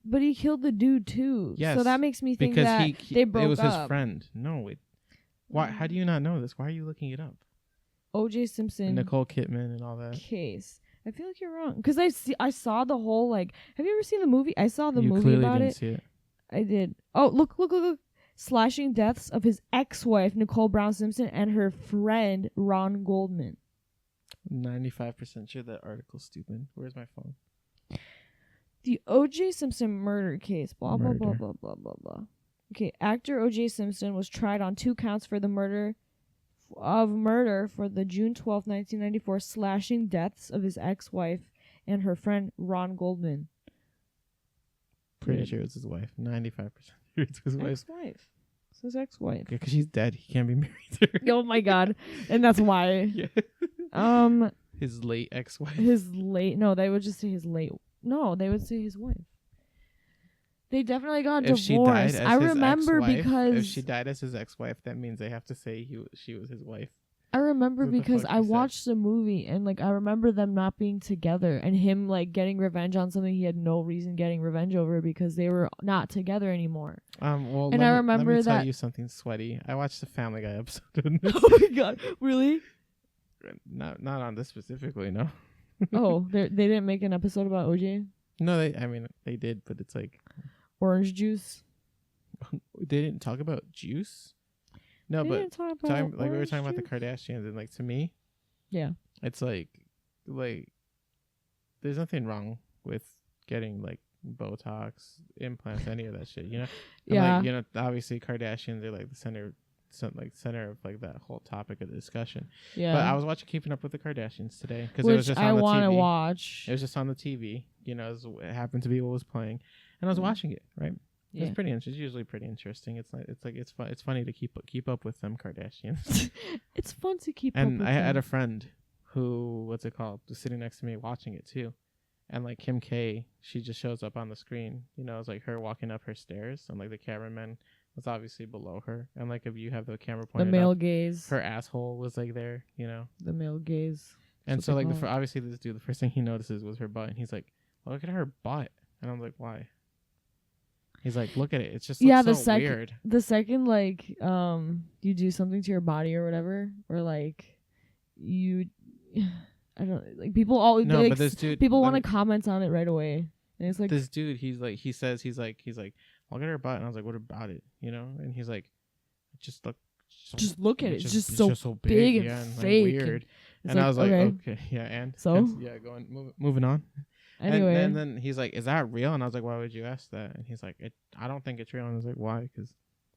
[SPEAKER 2] But he killed the dude too.
[SPEAKER 1] Yes.
[SPEAKER 2] So that makes me think
[SPEAKER 1] because
[SPEAKER 2] that they broke up.
[SPEAKER 1] It was his friend. No, why? How do you not know this? Why are you looking it up?
[SPEAKER 2] O.J. Simpson,
[SPEAKER 1] and Nicole Kidman, and all that
[SPEAKER 2] case. I feel like you're wrong because I saw the whole like. Have you ever seen the movie? I saw the movie
[SPEAKER 1] clearly
[SPEAKER 2] about
[SPEAKER 1] didn't
[SPEAKER 2] it.
[SPEAKER 1] See it.
[SPEAKER 2] I did. Oh, look! Slashing deaths of his ex-wife Nicole Brown Simpson and her friend Ron Goldman.
[SPEAKER 1] 95% sure that article's stupid. Where's my phone?
[SPEAKER 2] The O.J. Simpson murder case. Blah blah blah blah blah blah blah. Okay, actor O.J. Simpson was tried on 2 counts for the murder for the June 12, 1994 slashing deaths of his ex-wife and her friend Ron Goldman.
[SPEAKER 1] Pretty sure it's his wife. 95% sure it's his wife.
[SPEAKER 2] Ex-wife. It's his ex-wife.
[SPEAKER 1] Yeah, because she's dead. He can't be married to her.
[SPEAKER 2] Oh my god. And that's why.
[SPEAKER 1] Yeah. His late ex-wife.
[SPEAKER 2] No, they would just say his late. No, they would say his wife. They definitely got divorced. I remember because
[SPEAKER 1] if she died as his ex-wife, that means they have to say she was his wife.
[SPEAKER 2] I remember because I watched the movie and like I remember them not being together and him like getting revenge on something he had no reason getting revenge over because they were not together anymore.
[SPEAKER 1] Well,
[SPEAKER 2] and I remember
[SPEAKER 1] let me tell you something sweaty. I watched the Family Guy episode.
[SPEAKER 2] Oh my god, really?
[SPEAKER 1] Not on this specifically, no.
[SPEAKER 2] Oh, they didn't make an episode about OJ?
[SPEAKER 1] No, they did, but it's like
[SPEAKER 2] orange juice.
[SPEAKER 1] They didn't talk about juice. No,
[SPEAKER 2] we were talking about
[SPEAKER 1] the Kardashians, and like to me,
[SPEAKER 2] yeah,
[SPEAKER 1] it's like there's nothing wrong with getting like Botox, implants, any of that shit, you know.
[SPEAKER 2] Yeah.
[SPEAKER 1] And, like, obviously Kardashians are like the center of like that whole topic of the discussion.
[SPEAKER 2] Yeah.
[SPEAKER 1] But I was watching Keeping Up with the Kardashians today because it was just on
[SPEAKER 2] I
[SPEAKER 1] the TV.
[SPEAKER 2] want to watch.
[SPEAKER 1] It was just on the TV, it happened to be what was playing, and I was watching it. Right.
[SPEAKER 2] Yeah.
[SPEAKER 1] It's pretty interesting. It's usually pretty interesting. It's fun. It's funny to keep up with them Kardashians.
[SPEAKER 2] It's fun to keep up
[SPEAKER 1] and
[SPEAKER 2] with
[SPEAKER 1] I
[SPEAKER 2] them.
[SPEAKER 1] had a friend who, was sitting next to me watching it too. And like Kim K, she just shows up on the screen. It's like her walking up her stairs, and like the cameraman was obviously below her. And like if you have the camera pointed
[SPEAKER 2] the male
[SPEAKER 1] up,
[SPEAKER 2] gaze,
[SPEAKER 1] her asshole was like there.
[SPEAKER 2] The male gaze.
[SPEAKER 1] And so like obviously this dude, the first thing he notices was her butt, and he's like, "Look at her butt." And I'm like, "Why?" He's like, "Look at it. It's just so weird."
[SPEAKER 2] The second like you do something to your body or whatever, or like you, I don't like people always
[SPEAKER 1] but this dude,
[SPEAKER 2] people want to comment on it right away, and it's like
[SPEAKER 1] this dude. He's like, "Look at her butt," and I was like, "What about it?" And he's like, "Just look at it.
[SPEAKER 2] It's just so big and fake,
[SPEAKER 1] and weird." And I was like, "Okay, yeah." And
[SPEAKER 2] so
[SPEAKER 1] moving on.
[SPEAKER 2] Anyway,
[SPEAKER 1] and then he's like, "Is that real?" And I was like, "Why would you ask that?" And he's like, "I don't think it's real." And I was like, "Why?" Because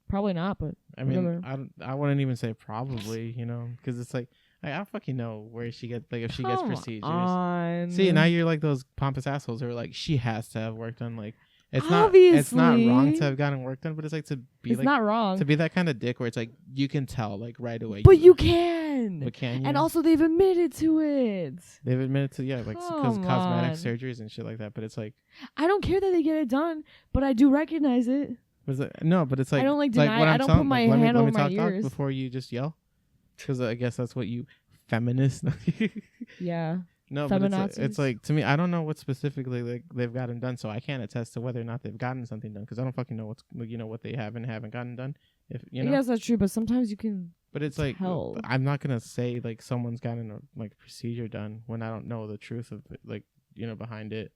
[SPEAKER 2] probably not. But
[SPEAKER 1] I mean, I wouldn't even say probably, because it's like I don't fucking know where she gets if she gets procedures. See, now you're like those pompous assholes who are like, she has to have work done. Like it's not wrong to have gotten work done, but it's like to be
[SPEAKER 2] it's not wrong
[SPEAKER 1] to be that kind of dick where it's like you can tell like right away.
[SPEAKER 2] But you can.
[SPEAKER 1] But can you?
[SPEAKER 2] And also they've admitted to it.
[SPEAKER 1] They've admitted to like because cosmetic surgeries and shit like that. But it's like
[SPEAKER 2] I don't care that they get it done, but I do recognize it.
[SPEAKER 1] Was it no? But it's like
[SPEAKER 2] I don't like
[SPEAKER 1] it's like
[SPEAKER 2] deny.
[SPEAKER 1] what I'm
[SPEAKER 2] I don't
[SPEAKER 1] telling.
[SPEAKER 2] put my
[SPEAKER 1] Like, let me
[SPEAKER 2] hand
[SPEAKER 1] let
[SPEAKER 2] over
[SPEAKER 1] me
[SPEAKER 2] my
[SPEAKER 1] talk
[SPEAKER 2] ears.
[SPEAKER 1] before you just yell. Because I guess that's what you feminists.
[SPEAKER 2] Yeah.
[SPEAKER 1] No, but
[SPEAKER 2] Feminazis.
[SPEAKER 1] it's like to me, I don't know what specifically like they've gotten done, so I can't attest to whether or not they've gotten something done because I don't fucking know what's what they have and haven't gotten done. If you know,
[SPEAKER 2] I guess that's true, but sometimes you can.
[SPEAKER 1] but it's like
[SPEAKER 2] tell.
[SPEAKER 1] I'm not gonna say like someone's gotten a like procedure done when I don't know the truth of it, like behind it.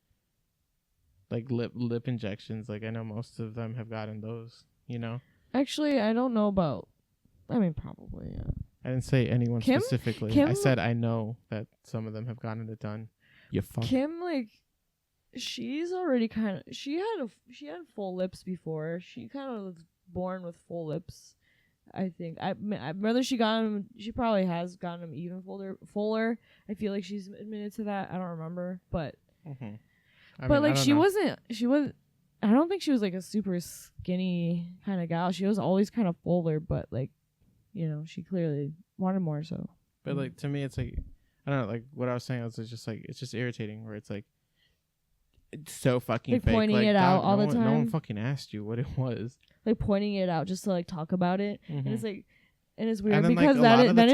[SPEAKER 1] Like lip injections, like I know most of them have gotten those.
[SPEAKER 2] Actually, I don't know about. I mean, probably. Yeah.
[SPEAKER 1] I didn't say anyone
[SPEAKER 2] Kim?
[SPEAKER 1] specifically.
[SPEAKER 2] Kim?
[SPEAKER 1] I said I know that some of them have gotten it done. You fuck.
[SPEAKER 2] Kim, like, she's already kind of. She had full lips before. She kind of was born with full lips. I think. Whether she got them, she probably has gotten them even fuller. I feel like she's admitted to that. I don't remember, but.
[SPEAKER 1] Mm-hmm.
[SPEAKER 2] But like she was. I don't think she was like a super skinny kind of gal. She was always kind of fuller, but like, she clearly wanted more. So.
[SPEAKER 1] But like to me, it's like I don't know. Like what I was saying, it's just like it's just irritating. Where it's like it's so fucking
[SPEAKER 2] like
[SPEAKER 1] fake.
[SPEAKER 2] pointing
[SPEAKER 1] like,
[SPEAKER 2] it out all the time.
[SPEAKER 1] No one fucking asked you what it was.
[SPEAKER 2] Like pointing it out just to like talk about it, and it's like. And it's weird
[SPEAKER 1] and then,
[SPEAKER 2] because
[SPEAKER 1] like,
[SPEAKER 2] then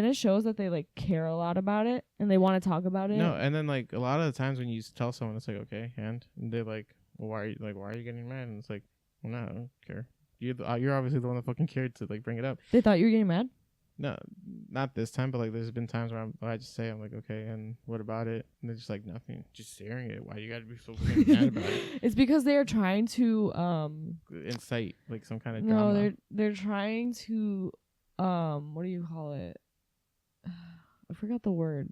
[SPEAKER 2] it shows that they like care a lot about it and they want to talk about it.
[SPEAKER 1] No, and then like a lot of the times when you tell someone it's like okay, and they're like, well, why are you getting mad? And it's like, well, no, I don't care. You're obviously the one that fucking cared to like bring it up.
[SPEAKER 2] They thought you were getting mad?
[SPEAKER 1] No, not this time, but like there's been times where I just say I'm like okay, and what about it? And they're just like nothing, just staring at it. Why you gotta be so mad about it?
[SPEAKER 2] It's because they are trying to
[SPEAKER 1] incite like some kind of drama.
[SPEAKER 2] No, they're trying to what do you call it? I forgot the word.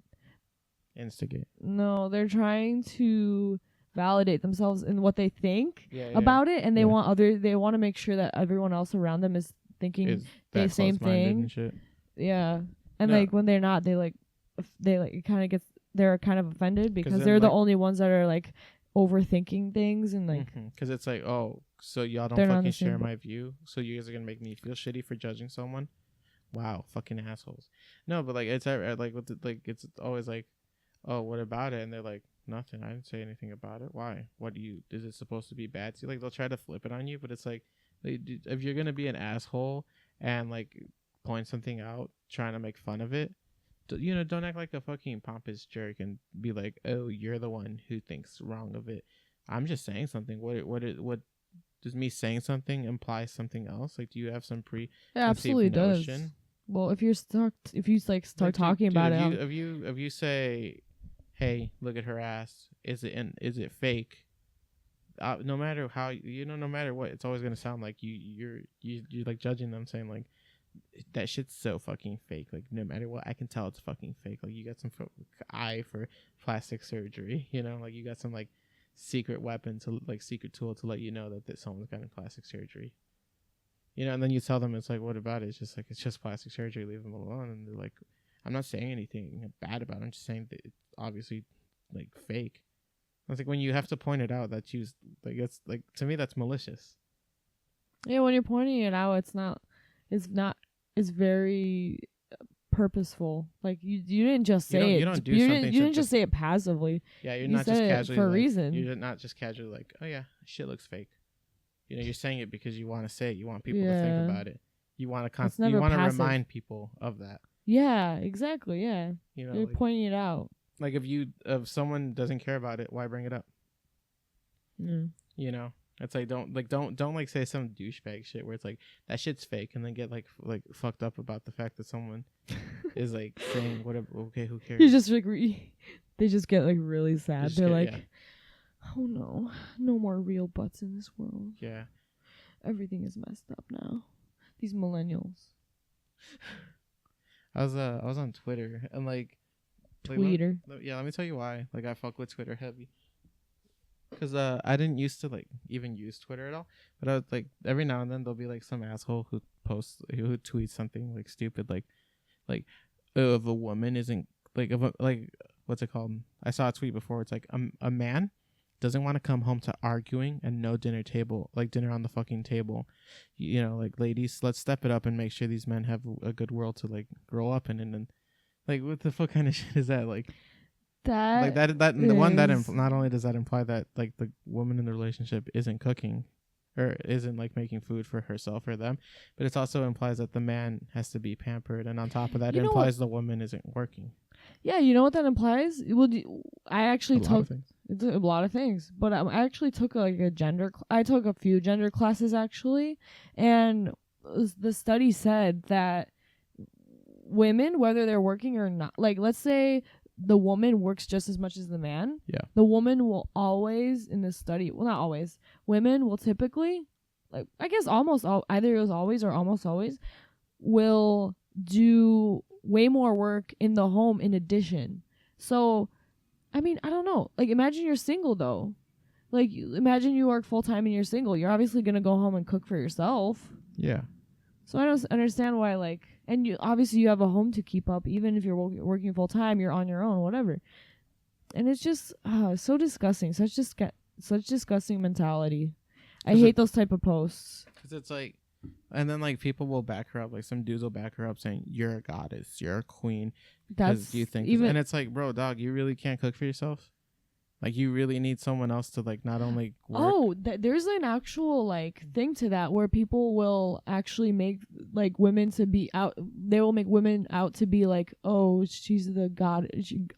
[SPEAKER 1] Instigate.
[SPEAKER 2] No, they're trying to validate themselves in what they think about it, and they want to make sure that everyone else around them is thinking the same thing.
[SPEAKER 1] And shit.
[SPEAKER 2] Yeah, and like when they're not, they're kind of offended because they're the only ones that are like overthinking things and like
[SPEAKER 1] because it's like, oh, so y'all don't fucking share my view, so you guys are gonna make me feel shitty for judging someone. Wow, fucking assholes. No, but like it's like with it's always like, oh, what about it? And they're like, nothing. I didn't say anything about it. Why? Is it supposed to be bad? So like they'll try to flip it on you, but it's like if you're gonna be an asshole and like point something out, trying to make fun of it, don't act like a fucking pompous jerk and be like, oh, you're the one who thinks wrong of it. I'm just saying something. What does me saying something imply something else? Like, do you have some
[SPEAKER 2] It absolutely does. Well, if you start talking about it,
[SPEAKER 1] if you say, hey, look at her ass, is it fake? No matter how no matter what, it's always gonna sound like you're like judging them, saying like that shit's so fucking fake. Like no matter what, I can tell it's fucking fake. Like you got some eye for plastic surgery, like you got some like secret weapon to like secret tool to let you know that someone's gotten plastic surgery. And then you tell them it's like, what about it? It's just plastic surgery. Leave them alone. And they're like, I'm not saying anything bad about it. I'm just saying that it's obviously like fake. It's like when you have to point it out that you like it's like to me that's malicious.
[SPEAKER 2] Yeah, when you're pointing it out, it's very purpoful. Like you didn't just say it. You didn't just say it passively.
[SPEAKER 1] Yeah, you're not just casually
[SPEAKER 2] for a
[SPEAKER 1] like,
[SPEAKER 2] reason.
[SPEAKER 1] You're not just casually like, oh yeah, shit looks fake. You're saying it because you want to say it. You want people to think about it. You want to you want to remind people of that.
[SPEAKER 2] Yeah, exactly. Yeah, you're like, pointing it out.
[SPEAKER 1] Like if someone doesn't care about it, why bring it up? It's like don't like say some douchebag shit where it's like that shit's fake and then get like fucked up about the fact that someone is like saying whatever. Okay, who cares?
[SPEAKER 2] You just like they just get like really sad. They're like, oh no more real butts in this world.
[SPEAKER 1] Yeah,
[SPEAKER 2] everything is messed up now. These millennials.
[SPEAKER 1] I was on Twitter and like.
[SPEAKER 2] Twitter.
[SPEAKER 1] Let me tell you why. Like I fuck with Twitter heavy. Because I didn't used to like even use Twitter at all. But I was like every now and then there'll be like some asshole who tweets something like stupid like if a woman isn't like what's it called? I saw a tweet before. It's like a man doesn't want to come home to arguing and no dinner on the fucking table. Like ladies, let's step it up and make sure these men have a good world to like grow up in and like what the fuck kind of shit is that? Like that the one that not only does that imply that like the woman in the relationship isn't cooking or isn't like making food for herself or them, but it also implies that the man has to be pampered, and on top of that, it implies the woman isn't working.
[SPEAKER 2] Yeah, you know what that implies? Well, I actually took a lot of things, but I actually took like a gender. I took a few gender classes actually, and the study said that women, whether they're working or not, like let's say the woman works just as much as the man.
[SPEAKER 1] Yeah.
[SPEAKER 2] The woman will always in this study, well, not always. Women will typically, like I guess almost all, either it was always or almost always, will do way more work in the home in addition. So, I mean, I don't know. Like, imagine you're single though. Like, imagine you work full time and you're single. You're obviously gonna go home and cook for yourself.
[SPEAKER 1] Yeah. So
[SPEAKER 2] I don't understand why, like, and you obviously you have a home to keep up. Even if you're working full time, you're on your own, whatever. And it's just so disgusting. Such disgusting mentality. I hate those type of posts.
[SPEAKER 1] Because it's like, and then like people will back her up. Like some dudes will back her up saying, "You're a goddess. You're a queen." Because you think, and it's like, bro, dog, you really can't cook for yourself. Like you really need someone else to like not only work.
[SPEAKER 2] Oh, there's an actual like thing to that where people will actually make like women to be out. They will make women out to be like, oh, she's the god,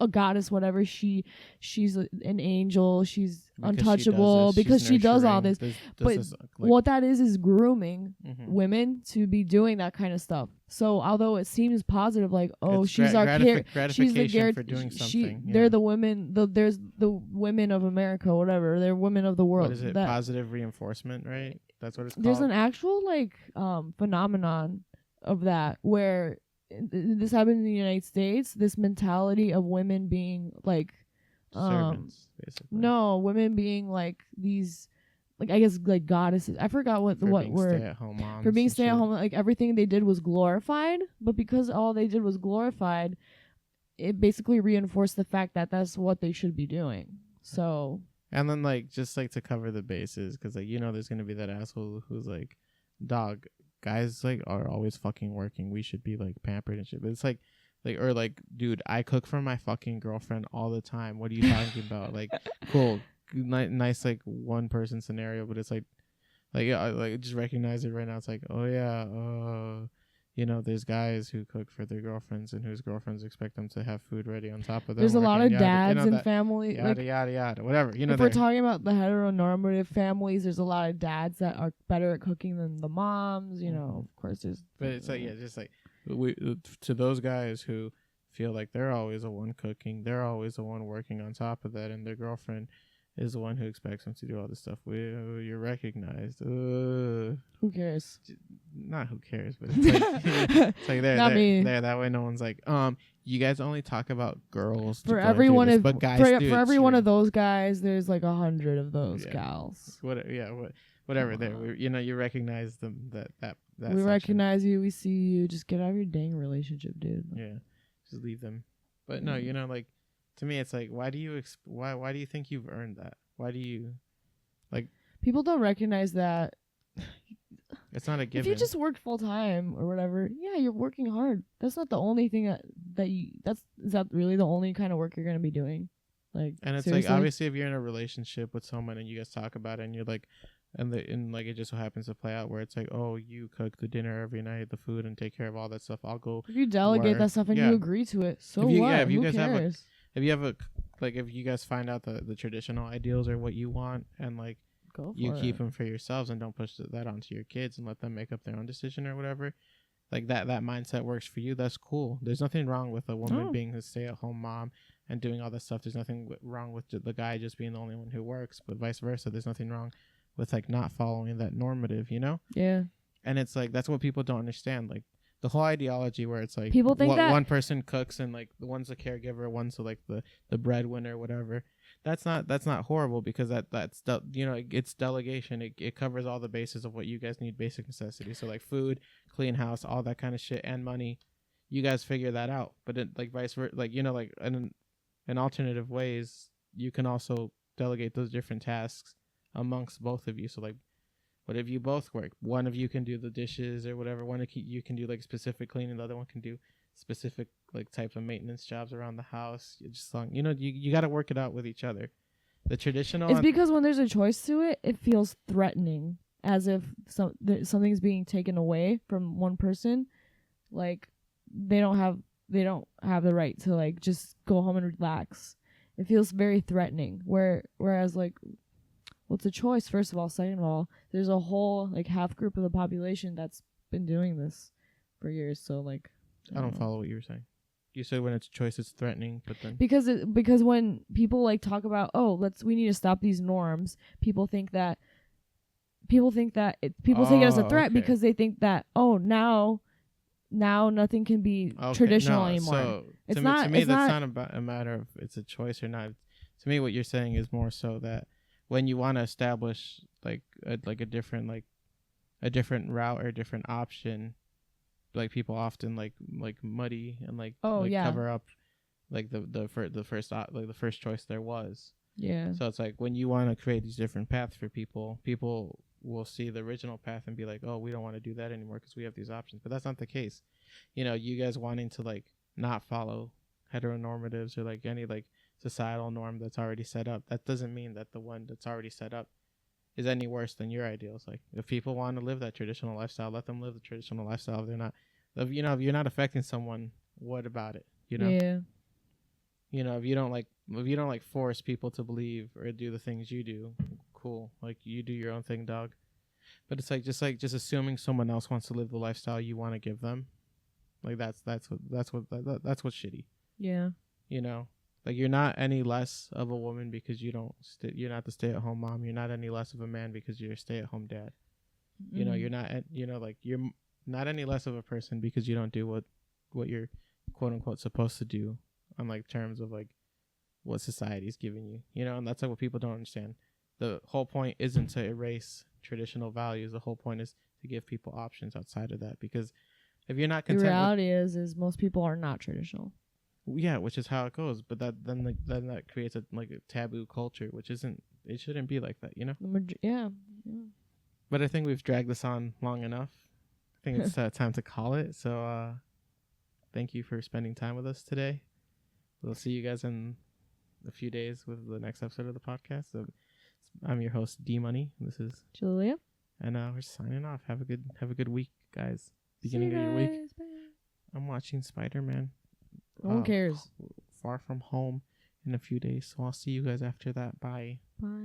[SPEAKER 2] a goddess, whatever. She's an angel. She's untouchable because she does all this. But what that is grooming women to be doing that kind of stuff. So although it seems positive, like, oh, she's she's the
[SPEAKER 1] for doing something.
[SPEAKER 2] They're the women. There's the women of America, whatever. They're women of the world.
[SPEAKER 1] What is it? Positive reinforcement, right? That's what it's called.
[SPEAKER 2] There's an actual like phenomenon of that where this happened in the United States. This mentality of women being like
[SPEAKER 1] servants, basically.
[SPEAKER 2] No, women being like these. Like I guess like goddesses. I forgot what word.
[SPEAKER 1] Stay-at-home moms
[SPEAKER 2] for being stay-at-home. Like everything they did was glorified, but because all they did was glorified, it basically reinforced the fact that that's what they should be doing. So.
[SPEAKER 1] And then like just like to cover the bases, because like there's gonna be that asshole who's like, dog, guys like are always fucking working. We should be like pampered and shit. But it's like or like, dude, I cook for my fucking girlfriend all the time. What are you talking about? Like, cool. Nice like one person scenario, but it's like yeah, like just recognize it right now. It's like, oh yeah, there's guys who cook for their girlfriends and whose girlfriends expect them to have food ready on top of them.
[SPEAKER 2] There's a lot of dads and family,
[SPEAKER 1] yada yada yada, whatever.
[SPEAKER 2] If we're talking about the heteronormative families, there's a lot of dads that are better at cooking than the moms. Of course, there's.
[SPEAKER 1] But it's like just like to those guys who feel like they're always the one cooking, they're always the one working on top of that, and their girlfriend is the one who expects them to do all this stuff. You're recognized.
[SPEAKER 2] Who cares?
[SPEAKER 1] Not who cares, but it's like, it's like there. That way, no one's like, you guys only talk about girls.
[SPEAKER 2] For every one of, but guys, for every one of those guys, there's like 100 of those gals.
[SPEAKER 1] Whatever. There, you recognize them. That we
[SPEAKER 2] section. Recognize you. We see you. Just get out of your dang relationship, dude.
[SPEAKER 1] Yeah, just leave them. But no, like. To me, it's like, why do you why do you think you've earned that? Why do you, like? People
[SPEAKER 2] don't recognize that.
[SPEAKER 1] It's not a given.
[SPEAKER 2] If you just work full time or whatever, yeah, you're working hard. That's not the only thing is that really the only kind of work you're gonna be doing? Like,
[SPEAKER 1] and it's seriously? Like, obviously, if you're in a relationship with someone and you guys talk about it and you're like, and like it just so happens to play out where it's like, oh, you cook the dinner every night, the food, and take care of all that stuff. I'll go.
[SPEAKER 2] If you delegate that stuff and you agree to it, so what? Yeah, if you guys cares?
[SPEAKER 1] If you guys find out the traditional ideals are what you want, and like you keep them for yourselves and don't push that onto your kids and let them make up their own decision or whatever, like that mindset works for you, that's cool. There's nothing wrong with a woman being a stay-at-home mom and doing all that stuff. There's nothing wrong with the guy just being the only one who works, but vice versa. There's nothing wrong with like not following that normative,
[SPEAKER 2] Yeah.
[SPEAKER 1] And it's like that's what people don't understand. Like the whole ideology where it's like
[SPEAKER 2] people think that
[SPEAKER 1] one person cooks and like one's a caregiver, one's like the breadwinner, whatever. That's not horrible, because that's it's delegation. It covers all the bases of what you guys need, basic necessities. So like food, clean house, all that kind of shit, and money. You guys figure that out. But it, like vice versa, like like in alternative ways, you can also delegate those different tasks amongst both of you. So like, what if you both work? One of you can do the dishes or whatever. One of you can do like specific cleaning. The other one can do specific like types of maintenance jobs around the house. You just you got to work it out with each other. The traditional.
[SPEAKER 2] It's because when there's a choice to it, it feels threatening. as if something's being taken away from one person, like they don't have the right to like just go home and relax. It feels very threatening. Whereas like, well, it's a choice, first of all. Second of all, there's a whole like half group of the population that's been doing this for years. So like,
[SPEAKER 1] I don't follow what you were saying. You said when it's a choice, it's threatening, but then
[SPEAKER 2] because when people like talk about, oh, we need to stop these norms, people take it as a threat,
[SPEAKER 1] okay.
[SPEAKER 2] because they think that, oh, now nothing can be traditional anymore.
[SPEAKER 1] So to me, that's not about a matter of it's a choice or not. To me, what you're saying is more so that when you want to establish like a different route or a different option, like people often like muddy and cover up like the first choice there was.
[SPEAKER 2] Yeah.
[SPEAKER 1] So it's like when you want to create these different paths for people will see the original path and be like, oh, we don't want to do that anymore because we have these options. But that's not the case. You know, you guys wanting to like not follow heteronormatives or like any like societal norm that's already set up, that doesn't mean that the one that's already set up is any worse than your ideals. Like if people want to live that traditional lifestyle, let them live the traditional lifestyle. If they're not, if you're not affecting someone, what about it? You know?
[SPEAKER 2] Yeah.
[SPEAKER 1] You know, if you don't like force people to believe or do the things you do, cool. Like you do your own thing, dog. But it's like just assuming someone else wants to live the lifestyle you want to give them. Like that's what's shitty.
[SPEAKER 2] Yeah.
[SPEAKER 1] You know, like you're not any less of a woman because you're not the stay-at-home mom. You're not any less of a man because you're a stay-at-home dad. You know, you're not, like you're not any less of a person because you don't do what you're quote unquote supposed to do on like terms of like what society's giving you, you know. And that's like what people don't understand. The whole point isn't to erase traditional values. The whole point is to give people options outside of that, because if you're not content,
[SPEAKER 2] the reality is most people are not traditional.
[SPEAKER 1] Yeah, which is how it goes. But then that creates a taboo culture, which isn't. It shouldn't be like that, you know.
[SPEAKER 2] Yeah.
[SPEAKER 1] But I think we've dragged this on long enough. I think it's time to call it. So thank you for spending time with us today. We'll see you guys in a few days with the next episode of the podcast. So I'm your host, D Money. This is
[SPEAKER 2] Julia,
[SPEAKER 1] and we're signing off. Have a good week, guys. Beginning of your week. Bye. I'm watching Spider-Man.
[SPEAKER 2] No one cares.
[SPEAKER 1] Far From Home in a few days. So I'll see you guys after that. Bye.
[SPEAKER 2] Bye.